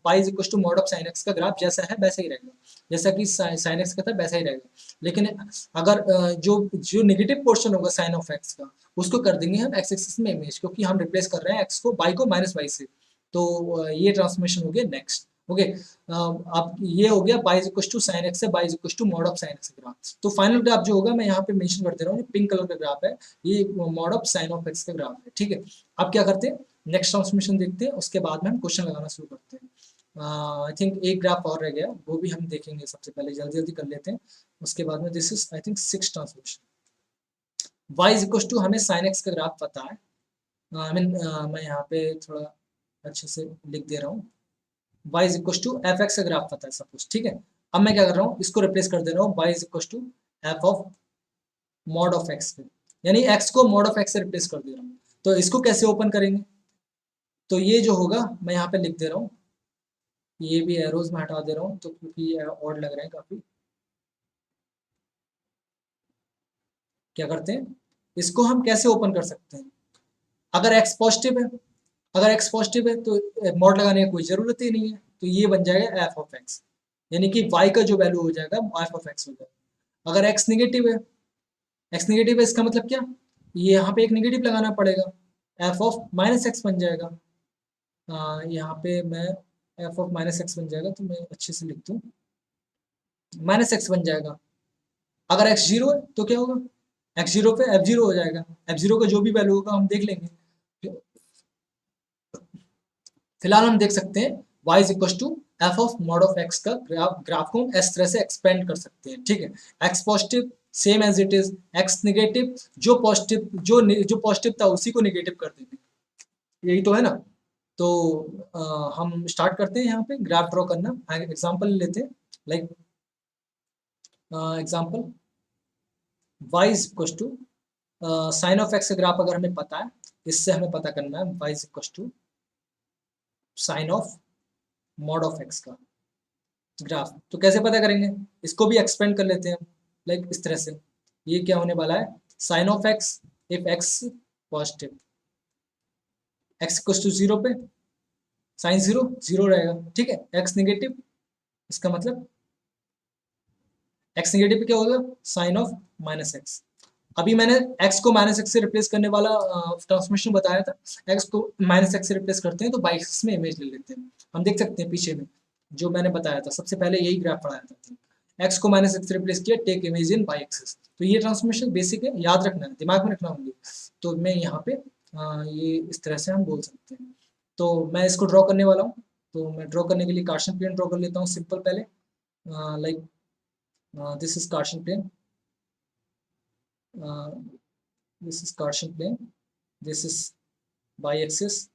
y is equal to mod of sine x का ग्राफ जैसा है वैसा ही रहेगा, जैसा कि साइन एक्स का था वैसा ही रहेगा। लेकिन अगर जो जो नेगेटिव पोर्शन होगा साइन ऑफ एक्स का उसको कर देंगे हम एक्स एक्सिस में इमेज, क्योंकि हम रिप्लेस कर रहे हैं एक्स को y को माइनस वाई से। तो ये ट्रांसफॉर्मेशन हो गया नेक्स्ट। ओके, अब ये हो गया y is equal to sine x है, y is equal to mod of sine x graph. तो फाइनल ग्राफ जो होगा मैं यहाँ पे मेंशन कर दे रहा हूँ, पिंक कलर का ग्राफ है, ये mod of sign of x का ग्राफ है, ठीक है। अब क्या करते हैं, नेक्स्ट ट्रांसफॉर्मेशन देखते हैं, उसके बाद में हम क्वेश्चन लगाना शुरू करते हैं। आई थिंक एक ग्राफ और रह गया, वो भी हम देखेंगे, सबसे पहले जल्दी जल्दी कर लेते हैं, उसके बाद में this is I think 6 transformation. y is equal to हमें साइन एक्स का ग्राफ पता है, आई मीन मैं यहाँ पे थोड़ा अच्छे से लिख दे रहा हूँ, y is equal to f x का ग्राफ पता है सपोज, ठीक है। अब मैं क्या कर रहा हूँ, इसको रिप्लेस कर दे रहा हूँ y is equal to f of mod of x पे, यानी x को मॉड ऑफ एक्स से रिप्लेस कर दे रहा हूँ। तो इसको कैसे ओपन करेंगे, तो ये जो होगा मैं यहाँ पे लिख दे रहा हूँ, ये भी एरोज में हटा दे रहा हूँ तो क्योंकि ये ऑड लग रहे हैं काफी। क्या करते हैं, इसको हम कैसे ओपन कर सकते हैं, अगर x पॉजिटिव है, अगर x पॉजिटिव है तो मॉड लगाने की कोई जरूरत ही नहीं है, तो ये बन जाएगा एफ ऑफ एक्स, यानी कि y का जो वैल्यू हो जाएगा एफ ऑफ एक्स हो जाएगा। अगर x नेगेटिव है, x नेगेटिव है इसका मतलब क्या, ये यहाँ पे एक नेगेटिव लगाना पड़ेगा, एफ ऑफ माइनस एक्स बन जाएगा। यहाँ पे मैं एफ ऑफ माइनस एक्स बन जाएगा, तो मैं अच्छे से लिख दूँ, माइनस एक्स बन जाएगा। अगर एक्स जीरो है तो क्या होगा, एक्स जीरो पे एफ जीरो हो जाएगा, एफ जीरो का जो भी वैल्यू होगा हम देख लेंगे। फिलहाल हम देख सकते हैं y is equal to f of mod of x का ग्राफ को हम इस तरह से एक्सपेंड कर सकते हैं, ठीक है। x positive same as it is, x negative जो पॉजिटिव था उसी को नेगेटिव कर देंगे, यही तो है ना। तो हम स्टार्ट करते हैं यहाँ पे ग्राफ ड्रॉ करना, एग्जांपल लेते हैं, like example y is equal to sine of x का ग्राफ अगर हमें पता है, इससे हमें पता करना है y is equal to sine of mod of x का ग्राफ। तो कैसे पता करेंगे, इसको भी एक्सपेंड कर लेते हैं, लाइक इस तरह से। ये क्या होने वाला है, sine of x if x positive, x equal to zero पे साइन जीरो जीरो रहेगा, ठीक है। एक्स नेगेटिव, इसका मतलब एक्स नेगेटिव क्या होगा, साइन ऑफ माइनस एक्स। अभी मैंने x को माइनस एक्स से रिप्लेस करने वाला ट्रांसफॉर्मेशन बताया था, x को माइनस एक्स से रिप्लेस करते हैं तो बाई एक्सिस में इमेज ले लेते हैं। हम देख सकते हैं पीछे में जो मैंने बताया था, सबसे पहले यही ग्राफ पढ़ाया था, x को माइनस एक्स से रिप्लेस किया, take image in by axis. तो ये ट्रांसफॉर्मेशन बेसिक है, याद रखना है, दिमाग में रखना होंगे। तो मैं यहाँ पे ये इस तरह से हम बोल सकते हैं। तो मैं इसको ड्रॉ करने वाला हूँ, तो मैं ड्रॉ करने के लिए कार्शन प्लेन ड्रॉ कर लेता हूँ सिंपल पहले, like this is Cartesian plane, this is Cartesian plane, this is y-axis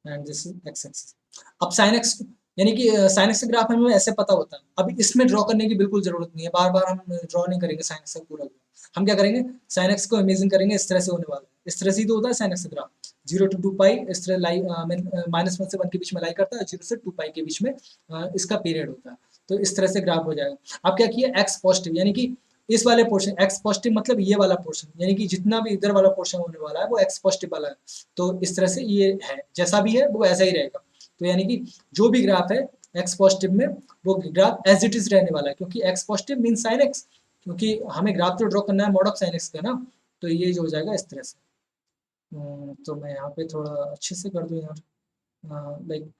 and this is x-axis। अब sin x यानी कि sin x का ग्राफ हमें ऐसे पता होता है, अभी इसमें ड्रॉ करने की बिल्कुल जरूरत नहीं है, बार बार हम ड्रॉ नहीं करेंगे sin x का पूरा ग्राफ। हम क्या करेंगे, sin x को इमेजिन करेंगे इस तरह से होने वाला है, इस तरह से ही तो होता है sin x का ग्राफ, 0 to 2 पाई इस तरह लाई माइनस 1 से 1 के बीच में लाई करता है, 0 से 2 पाई के बीच में इसका पीरियड होता है। तो इस तरह से ग्राफ हो जाएगा। अब क्या किया, x पॉजिटिव यानी कि इस वाले पोर्शन x पॉजिटिव मतलब ये वाला पोर्शन, यानी कि जितना भी इधर वाला पोर्शन होने वाला है वो x पॉजिटिव वाला है। तो इस तरह से ये है, जैसा भी है वो ऐसा ही रहेगा। तो यानी कि जो भी ग्राफ है x पॉजिटिव में वो ग्राफ एज इट इज रहने वाला है, क्योंकि x positive mean sine x, क्योंकि हमें ग्राफ तो ड्रॉ करना है मॉड ऑफ साइन x का ना। तो ये जो हो जाएगा इस तरह से। तो मैं यहाँ पे थोड़ा अच्छे से कर दूँ यार, like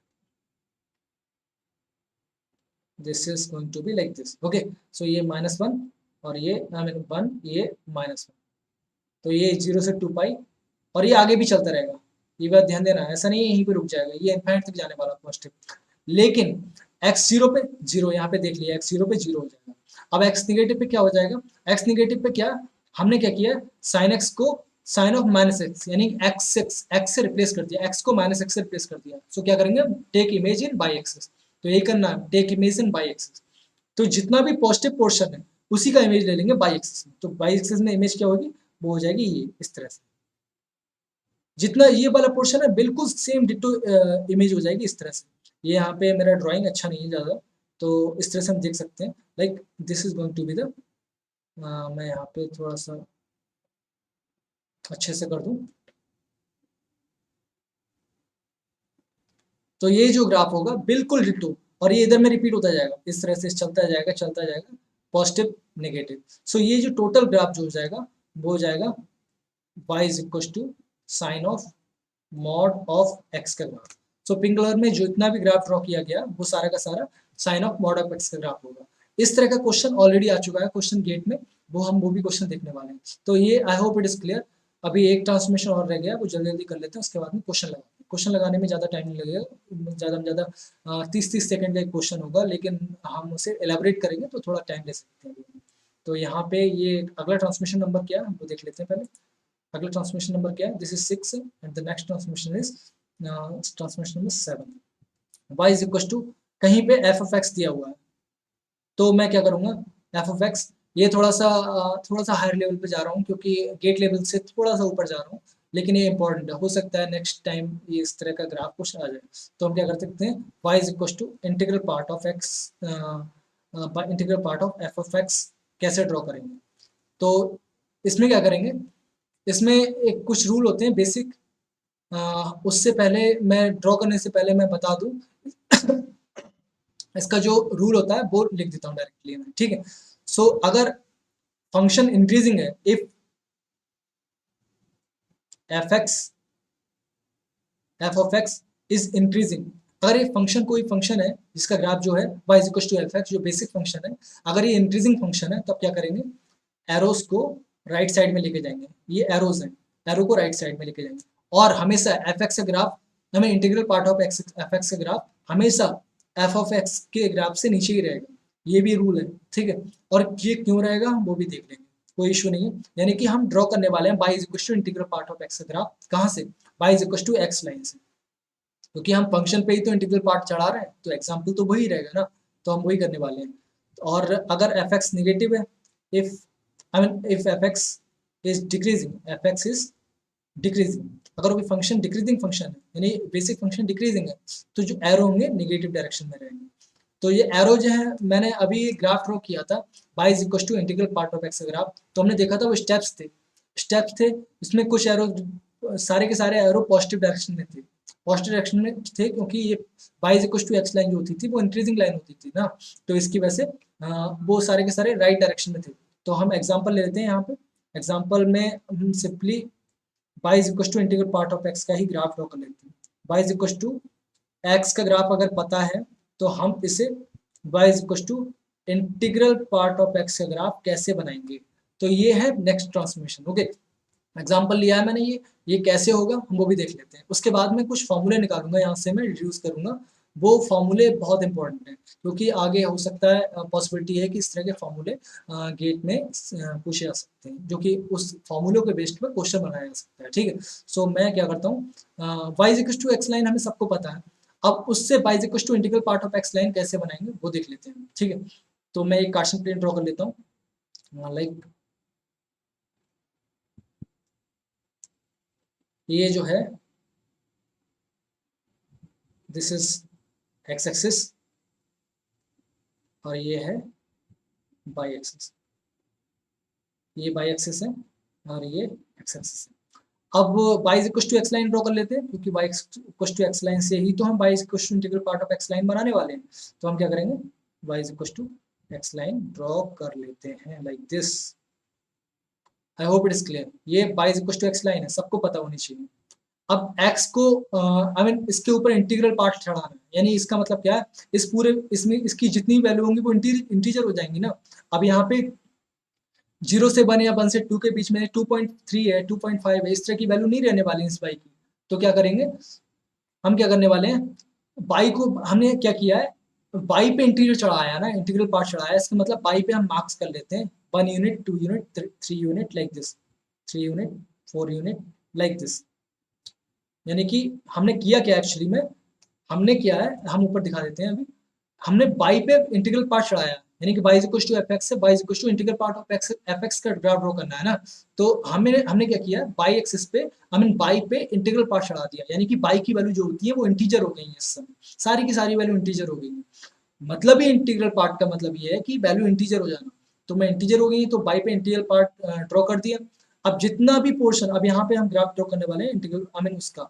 this is going to be like this. Okay, so ये -1 और ये आई मीन 1, ये -1, तो ये 0 से 2 पाई और ये आगे भी चलता रहेगा। ये बात ध्यान देना, ऐसा नहीं है यहीं पे रुक जाएगा, ये इनफाइनाइट तक जाने वाला पॉजिटिव। लेकिन x 0 पे 0, यहाँ पे देख लिया x 0 पे 0 हो जाएगा। अब एक्स निगेटिव पे क्या हो जाएगा, एक्स निगेटिव पे क्या हमने क्या किया, साइन एक्स को साइन ऑफ माइनस एक्स यानी एक्स से रिप्लेस कर दिया, एक्स को माइनस एक्स से रिप्लेस कर दिया। सो क्या करेंगे, take image in by axis, तो यही करना है, take image in by axis. तो जितना भी पॉजिटिव पोर्शन है उसी का इमेज ले लेंगे बाई एक्सिस में, तो बाई एक्सिस में इमेज क्या होगी, वो हो जाएगी ये इस तरह से। जितना ये वाला पोर्शन है बिल्कुल सेम डिटो इमेज हो जाएगी इस तरह से। ये यहाँ पे मेरा ड्राइंग अच्छा नहीं है ज़्यादा, तो इस तरह से हम देख सकते हैं, like this is going to be the, मैं यहाँ पे थोड़ा सा अच्छे से कर दूं, तो ये जो ग्राफ होगा बिल्कुल डिटो, और ये इधर में रिपीट होता जाएगा इस तरह से, चलता जाएगा पॉजिटिव नेगेटिव। सो ये जो टोटल ग्राफ जो हो जाएगा वो हो जाएगा y is equal to sine of mod of x का ग्राफ। सो पिंक कलर में जो इतना भी ग्राफ ड्रॉ किया गया वो सारा का सारा sine of mod of x का ग्राफ होगा। इस तरह का क्वेश्चन ऑलरेडी आ चुका है क्वेश्चन गेट में, वो भी क्वेश्चन देखने वाले हैं। तो ये आई होप इट इज क्लियर। अभी एक ट्रांसमिशन और रह गया, वो जल्दी जल्दी कर लेते हैं, उसके बाद में क्वेश्चन लगाते हैं। क्वेश्चन लगाने में ज़्यादा टाइम नहीं लगेगा, ज़्यादा में ज़्यादा 30 सेकंड का एक क्वेश्चन होगा, लेकिन हम उसे एलेबरेट करेंगे तो थोड़ा टाइम ले सकते हैं। तो यहाँ पे ये अगला ट्रांसमिशन नंबर क्या है हमको देख लेते हैं पहले। अगला ट्रांसमिशन नंबर क्या है, this is 6 and the next transmission is transmission number 7। y is equal to, कहीं पे एफ ऑफ एक्स दिया हुआ है, तो मैं क्या करूंगा, एफ ऑफ एक्स, ये थोड़ा सा हायर लेवल पे जा रहा हूँ क्योंकि गेट लेवल से थोड़ा सा ऊपर जा रहा हूँ, लेकिन ये इंपॉर्टेंट है, हो सकता है नेक्स्ट टाइम ये इस तरह का ग्राफ कुछ आ जाए। तो हम क्या कर सकते हैं, y is equal to integral part of x, integral part of f of x कैसे ड्रॉ करेंगे। तो इसमें क्या करेंगे, इसमें एक कुछ रूल होते हैं बेसिक, उससे पहले मैं ड्रॉ करने से पहले मैं बता दूं इसका जो रूल होता है वो लिख देता हूँ डायरेक्टली मैं, ठीक है। सो अगर फंक्शन इंक्रीजिंग है, if F of x is increasing, अगर ये फंक्शन कोई फंक्शन है जिसका ग्राफ जो है y is equal to f x, जो बेसिक फंक्शन है, अगर ये इंक्रीजिंग फंक्शन है तब क्या करेंगे, एरोस को राइट साइड में लेके जाएंगे, ये एरोज हैं, एरो को राइट साइड में लेके जाएंगे, और हमेशा एफ एक्स का ग्राफ, हमें integral part of x f x का ग्राफ हमेशा एफ ऑफ एक्स के ग्राफ से नीचे ही रहेगा, ये भी रूल है, ठीक है। और ये क्यों रहेगा वो भी देख लेंगे, कोई इशू नहीं है। यानी कि हम ड्रॉ करने वाले हैं y is equal to integral part of x का ग्राफ, कहाँ से, y is equal to x line से, क्योंकि हम फंक्शन पे ही तो इंटीग्रल पार्ट चढ़ा रहे हैं, तो एग्जाम्पल तो वही रहेगा ना, तो हम वही करने वाले हैं। और अगर एफ एक्स निगेटिव है, if I mean if fx is decreasing, fx is decreasing, अगर कोई फंक्शन डिक्रीजिंग फंक्शन है यानी बेसिक फंक्शन डिक्रीजिंग है, तो जो एरो होंगे नेगेटिव डायरेक्शन में रहेंगे। तो ये एरो जो है, मैंने अभी ग्राफ ड्रॉ किया था y is equal to integral part of x graph, तो हमने देखा था वो स्टेप्स थे, इसमें कुछ एरो, सारे के सारे एरो पॉजिटिव डायरेक्शन में थे, पॉजिटिव डायरेक्शन में थे, क्योंकि ये y is equal to x line जो होती थी वो इंक्रीजिंग लाइन होती थी ना, तो इसकी वजह से वो सारे के सारे राइट डायरेक्शन में थे। तो हम एग्जांपल ले लेते हैं यहाँ पे, एग्जांपल में हम simply y is equal to integral part of x का ही ग्राफ ड्रॉ कर लेते हैं। y is equal to x का ग्राफ अगर पता है तो हम इसे y is equal to integral part of x का ग्राफ कैसे बनाएंगे, तो ये है नेक्स्ट ट्रांसफॉर्मेशन। ओके, एग्जांपल लिया है मैंने, ये कैसे होगा हम वो भी देख लेते हैं। उसके बाद में कुछ फॉर्मूले निकालूंगा, यहाँ से मैं रिड्यूस करूंगा, वो फॉर्मूले बहुत इंपॉर्टेंट हैं, क्योंकि आगे हो सकता है पॉसिबिलिटी है कि इस तरह के फॉर्मूले गेट में पूछे जा सकते हैं, जो कि उस फॉर्मूलों के बेस्ड पर क्वेश्चन बनाया जा सकता है, ठीक है। सो मैं क्या करता हूँ, y is equal to x line हमें सबको पता है, अब उससे y is equal to integral part of x line कैसे बनाएंगे वो देख लेते हैं, ठीक है। तो मैं एक कार्टेशियन प्लेन ड्रॉ कर लेता हूँ, लाइक ये जो है दिस इज एक्स एक्सिस और ये है वाई एक्सिस, ये वाई एक्सिस है और ये एक्स एक्सिस है। अब y is equal to x line draw कर लेते हैं, क्योंकि y equal to x line से ही तो हम y is equal to integral part of x line बनाने वाले हैं। तो हम क्या करेंगे, y is equal to x line draw कर लेते हैं like this. I hope it is clear, ये y is equal to x line है, सबको पता होनी चाहिए। अब x को आई मीन इसके ऊपर इंटीग्रल पार्ट चढ़ाना है, यानी इसका मतलब क्या है, इस पूरे इसमें इसकी जितनी वैल्यू होंगी वो इंटीजर हो जाएंगी ना। अब यहाँ पे 0 से 1 या 1 से 2 के बीच में 2.3 है, 2.5 है, इस तरह की वैल्यू नहीं रहने वाली इस बाई की। तो क्या करेंगे, हम क्या करने वाले हैं, बाई को हमने क्या किया है, बाई पे इंटीजर चढ़ाया ना, इंटीग्रल पार्ट चढ़ाया, इसका मतलब बाई पे हम मार्क्स कर लेते हैं 1 unit 2 unit 3 unit like this, 3 unit 4 unit like this. यानी कि हमने किया क्या एक्चुअली में, हमने किया है, हम ऊपर दिखा देते हैं अभी, हमने बाई पे इंटीग्रल पार्ट चढ़ाया, यानी कि y is equal to f x है, y is equal to integral part of x, f x का ग्राफ ड्रॉ करना है ना। तो हमने हमने क्या किया, बाई एक्सिस पे हमने बाई पे इंटीग्रल पार्ट चढ़ा दिया, यानी कि बाई की वैल्यू जो होती है वो इंटीजर हो गई है इस समय, सारी की सारी वैल्यू इंटीजर हो गई है। मतलब ही इंटीग्रल पार्ट का मतलब ये है कि वैल्यू इंटीजर हो जाना। तो मैं इंटीजर हो गई तो बाई पे इंटीग्रल पार्ट ड्रॉ कर दिया। अब जितना भी पोर्शन, अब यहाँ पे हम ग्राफ ड्रॉ करने वाले हैं इंटीग्रल, आई मीन उसका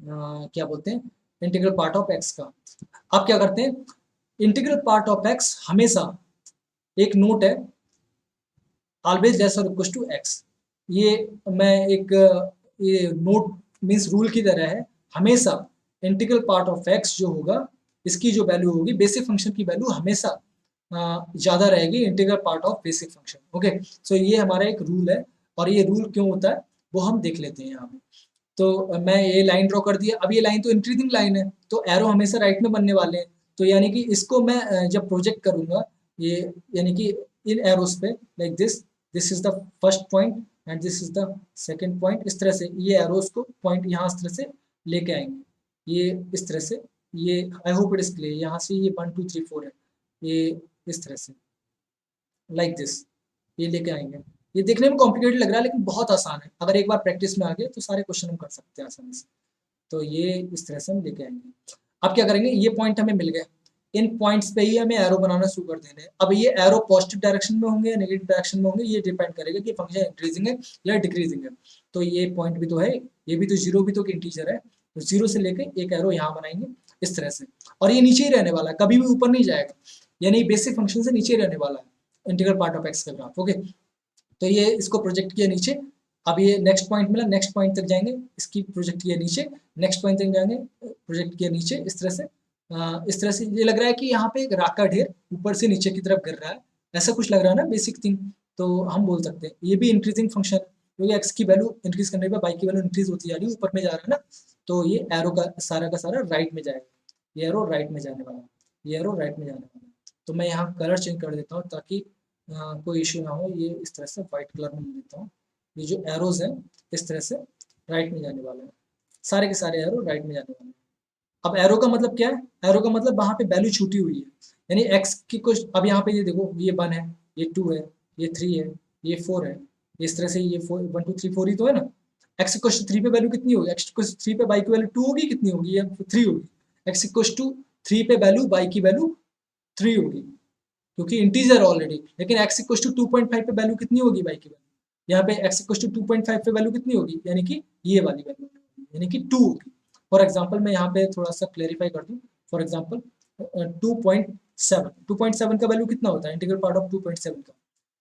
क्या बोलते हैं, इंटीग्रल पार्ट ऑफ एक्स का। अब क्या करते हैं, इंटीग्रल पार्ट ऑफ एक्स हमेशा, एक नोट है, ऑलवेज लेस और इक्वल टू एक्स। ये मैं एक ये नोट मीन्स रूल की तरह है, हमेशा इंटीग्रल पार्ट ऑफ एक्स जो होगा, इसकी जो वैल्यू होगी, बेसिक फंक्शन की वैल्यू हमेशा ज़्यादा रहेगी integral part of basic function. Okay, so ये हमारा एक रूल है, और ये रूल क्यों होता है वो हम देख लेते हैं यहाँ पे। तो मैं ये लाइन ड्रॉ कर दिया, अब ये लाइन तो इंक्रीजिंग लाइन है, तो एरो हमेशा राइट में बनने वाले हैं। तो यानी कि इसको मैं जब प्रोजेक्ट करूंगा, ये यानी कि इन एरोस पे like this is the first point and this is the second point, इस तरह से ये एरोस को पॉइंट यहाँ इस तरह से लेके आएंगे, ये इस तरह से, ये आई होप इट इज क्लियर, यहाँ से ये 1 2 3 4 है, ये इस तरह से लाइक दिस, ये लेके आएंगे। ये देखने में कॉम्प्लिकेटेड लग रहा है लेकिन बहुत आसान है, अगर एक बार प्रैक्टिस में आ गए तो सारे क्वेश्चन हम कर सकते हैं आसानी से। तो ये इस तरह से हम लेके आएंगे। अब क्या करेंगे, ये पॉइंट हमें मिल गए, इन पॉइंट्स पे ही हमें एरो बनाना शुरू कर देने हैं। अब ये एरो पॉजिटिव डायरेक्शन में होंगे या नेगेटिव डायरेक्शन में होंगे, ये डिपेंड करेगा कि फंक्शन इंक्रीजिंग है या डिक्रीजिंग है। तो ये पॉइंट भी तो है, ये भी तो जीरो भी तो इंटीजर है, तो जीरो से लेके एक एरो यहाँ बनाएंगे इस तरह से, और ये नीचे ही रहने वाला है, कभी भी ऊपर नहीं जाएगा, यानी बेसिक फंक्शन से नीचे रहने वाला है इंटीग्रल पार्ट ऑफ एक्स का ग्राफ। ओके, तो ये इसको प्रोजेक्ट किया नीचे, अब ये नेक्स्ट पॉइंट मिला, नेक्स्ट पॉइंट तक जाएंगे, इसकी प्रोजेक्ट किया नीचे, नेक्स्ट पॉइंट तक जाएंगे, प्रोजेक्ट किया नीचे, इस तरह से। इस तरह से ये लग रहा है कि यहाँ पे एक राख का ढेर ऊपर से नीचे की तरफ गिर रहा है, ऐसा कुछ लग रहा है ना बेसिक थिंग। तो हम बोल सकते हैं ये भी इंक्रीजिंग फंक्शन है, क्योंकि एक्स की वैल्यू इंक्रीज करने पर बाई की वैल्यू इंक्रीज होती जा रही है, ऊपर में जा रहा है ना। तो ये एरो का सारा राइट में जाएगा, ये एरो राइट में जाने वाला है, ये एरो राइट में जाने वाला है। तो मैं यहाँ कलर चेंज कर देता हूँ ताकि कोई इशू ना हो, ये इस तरह से वाइट कलर में देता हूँ। ये जो एरोज हैं इस तरह से राइट में जाने वाले हैं, सारे के सारे एरो राइट में जाने वाले हैं। अब एरो का मतलब क्या है, एरो का मतलब वहाँ पे वैल्यू छूटी हुई है, यानी एक्स की कुछ, अब यहाँ पे ये देखो, ये 1 है, ये 2 है, ये 3 है, ये 4 है, इस तरह से ये 4 1 2 3 4 ही तो है ना। एक्स इक्वल टू 3 पे वैल्यू कितनी होगी, एक्स इक्वल टू 3 पे बाई की वैल्यू 2 होगी, कितनी होगी, या 3 होगी। एक्स इक्वल टू 3 पे वैल्यू बाई की वैल्यू 3 होगी, क्योंकि इंटीजर ऑलरेडी। लेकिन x इक्वल टू 2.5 पे वैल्यू कितनी होगी बाई की वैल्यू, यहाँ पे x इक्वल टू 2.5 पे वैल्यू कितनी होगी, यानी कि ये वाली वैल्यू, यानी कि 2 होगी। फॉर एग्जांपल मैं यहाँ पे थोड़ा सा क्लेरिफाई कर दूँ, फॉर एग्जांपल 2.7 का वैल्यू कितना होता है, इंटीग्रल पार्ट ऑफ 2.7 का,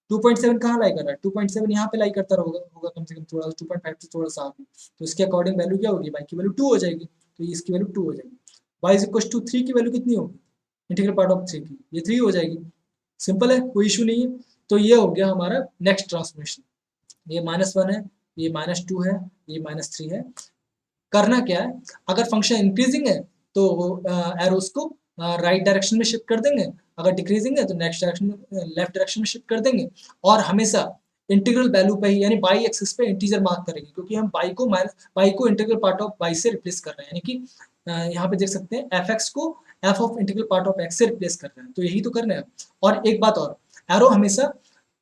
2.7 कहाँ लाई कर रहा है, 2.7 यहाँ पे लाई करता होगा कम से कम थोड़ा, 2.5 से थोड़ा सा आगे, तो इसके अकॉर्डिंग वैल्यू क्या होगी, बाई की वैल्यू 2 हो जाएगी, तो इसकी वैल्यू 2 हो जाएगी। y इज इक्वल टू 3 की वैल्यू कितनी होगी, इंटीग्रल पार्ट ऑफ 3 की, ये 3 हो जाएगी। सिंपल है, कोई इशू नहीं है। तो ये हो गया हमारा नेक्स्ट ट्रांसफॉर्मेशन, ये -1 है, ये -2 है, ये -3 है। करना क्या है, अगर फंक्शन इंक्रीजिंग है तो एरोस को राइट डायरेक्शन में शिफ्ट कर देंगे, अगर डिक्रीजिंग है तो नेक्स्ट डायरेक्शन में, लेफ्ट डायरेक्शन में शिफ्ट कर देंगे, और हमेशा इंटीग्रल वैल्यू पे ही, यानी बाई एक्सिस पे इंटीजर मार्क करेंगे, क्योंकि हम बाई को इंटीग्रल पार्ट ऑफ बाई से रिप्लेस कर रहे हैं, यानी कि यहाँ पे देख सकते हैं एफ एक्स को F of integral part of x से रिप्लेस कर रहे हैं, तो यही तो करना है। और एक बात और, एरो हमेशा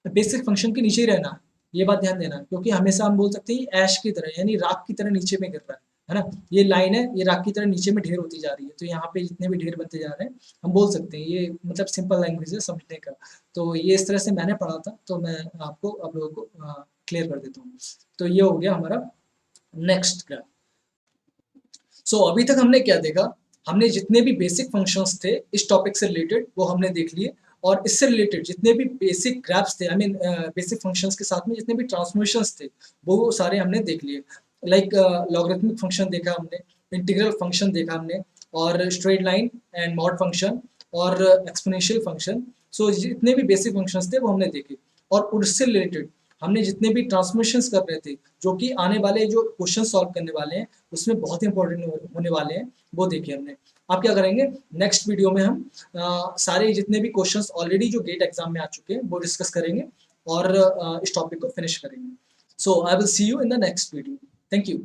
बेसिक फंक्शन के नीचे ही रहना है, ये बात ध्यान देना, क्योंकि हमेशा हम बोल सकते हैं ऐश की तरह, यानी राख की तरह नीचे में गिर रहा है ना। ये लाइन है, ये राख की तरह नीचे में ढेर होती जा रही है, तो यहाँ पे जितने भी ढेर बनते जा रहे हैं, हम बोल सकते हैं, ये मतलब सिंपल लैंग्वेज है समझने का। तो ये इस तरह से मैंने पढ़ा था, तो मैं आपको आप लोगों को क्लियर कर देता हूँ। तो ये हो गया हमारा नेक्स्ट ग्राफ। सो अभी तक हमने क्या देखा, हमने जितने भी बेसिक फंक्शंस थे इस टॉपिक से रिलेटेड वो हमने देख लिए, और इससे रिलेटेड जितने भी बेसिक ग्राफ्स थे, आई मीन बेसिक फंक्शंस के साथ में जितने भी ट्रांसफॉर्मेशंस थे वो सारे हमने देख लिए। लाइक लॉगरिथमिक फंक्शन देखा हमने, इंटीग्रल फंक्शन देखा हमने, और straight line and mod function, और एक्सपोनेंशियल फंक्शन। सो जितने भी बेसिक फंक्शंस थे वो हमने देखे, और उससे रिलेटेड हमने जितने भी ट्रांसफॉर्मेशंस कर रहे थे, जो कि आने वाले जो क्वेश्चन सॉल्व करने वाले हैं उसमें बहुत इंपॉर्टेंट होने वाले हैं, वो देखिए हमने। आप क्या करेंगे, नेक्स्ट वीडियो में हम सारे जितने भी क्वेश्चंस ऑलरेडी जो गेट एग्जाम में आ चुके हैं वो डिस्कस करेंगे और इस टॉपिक को फिनिश करेंगे। So I will see you in the next video. Thank you.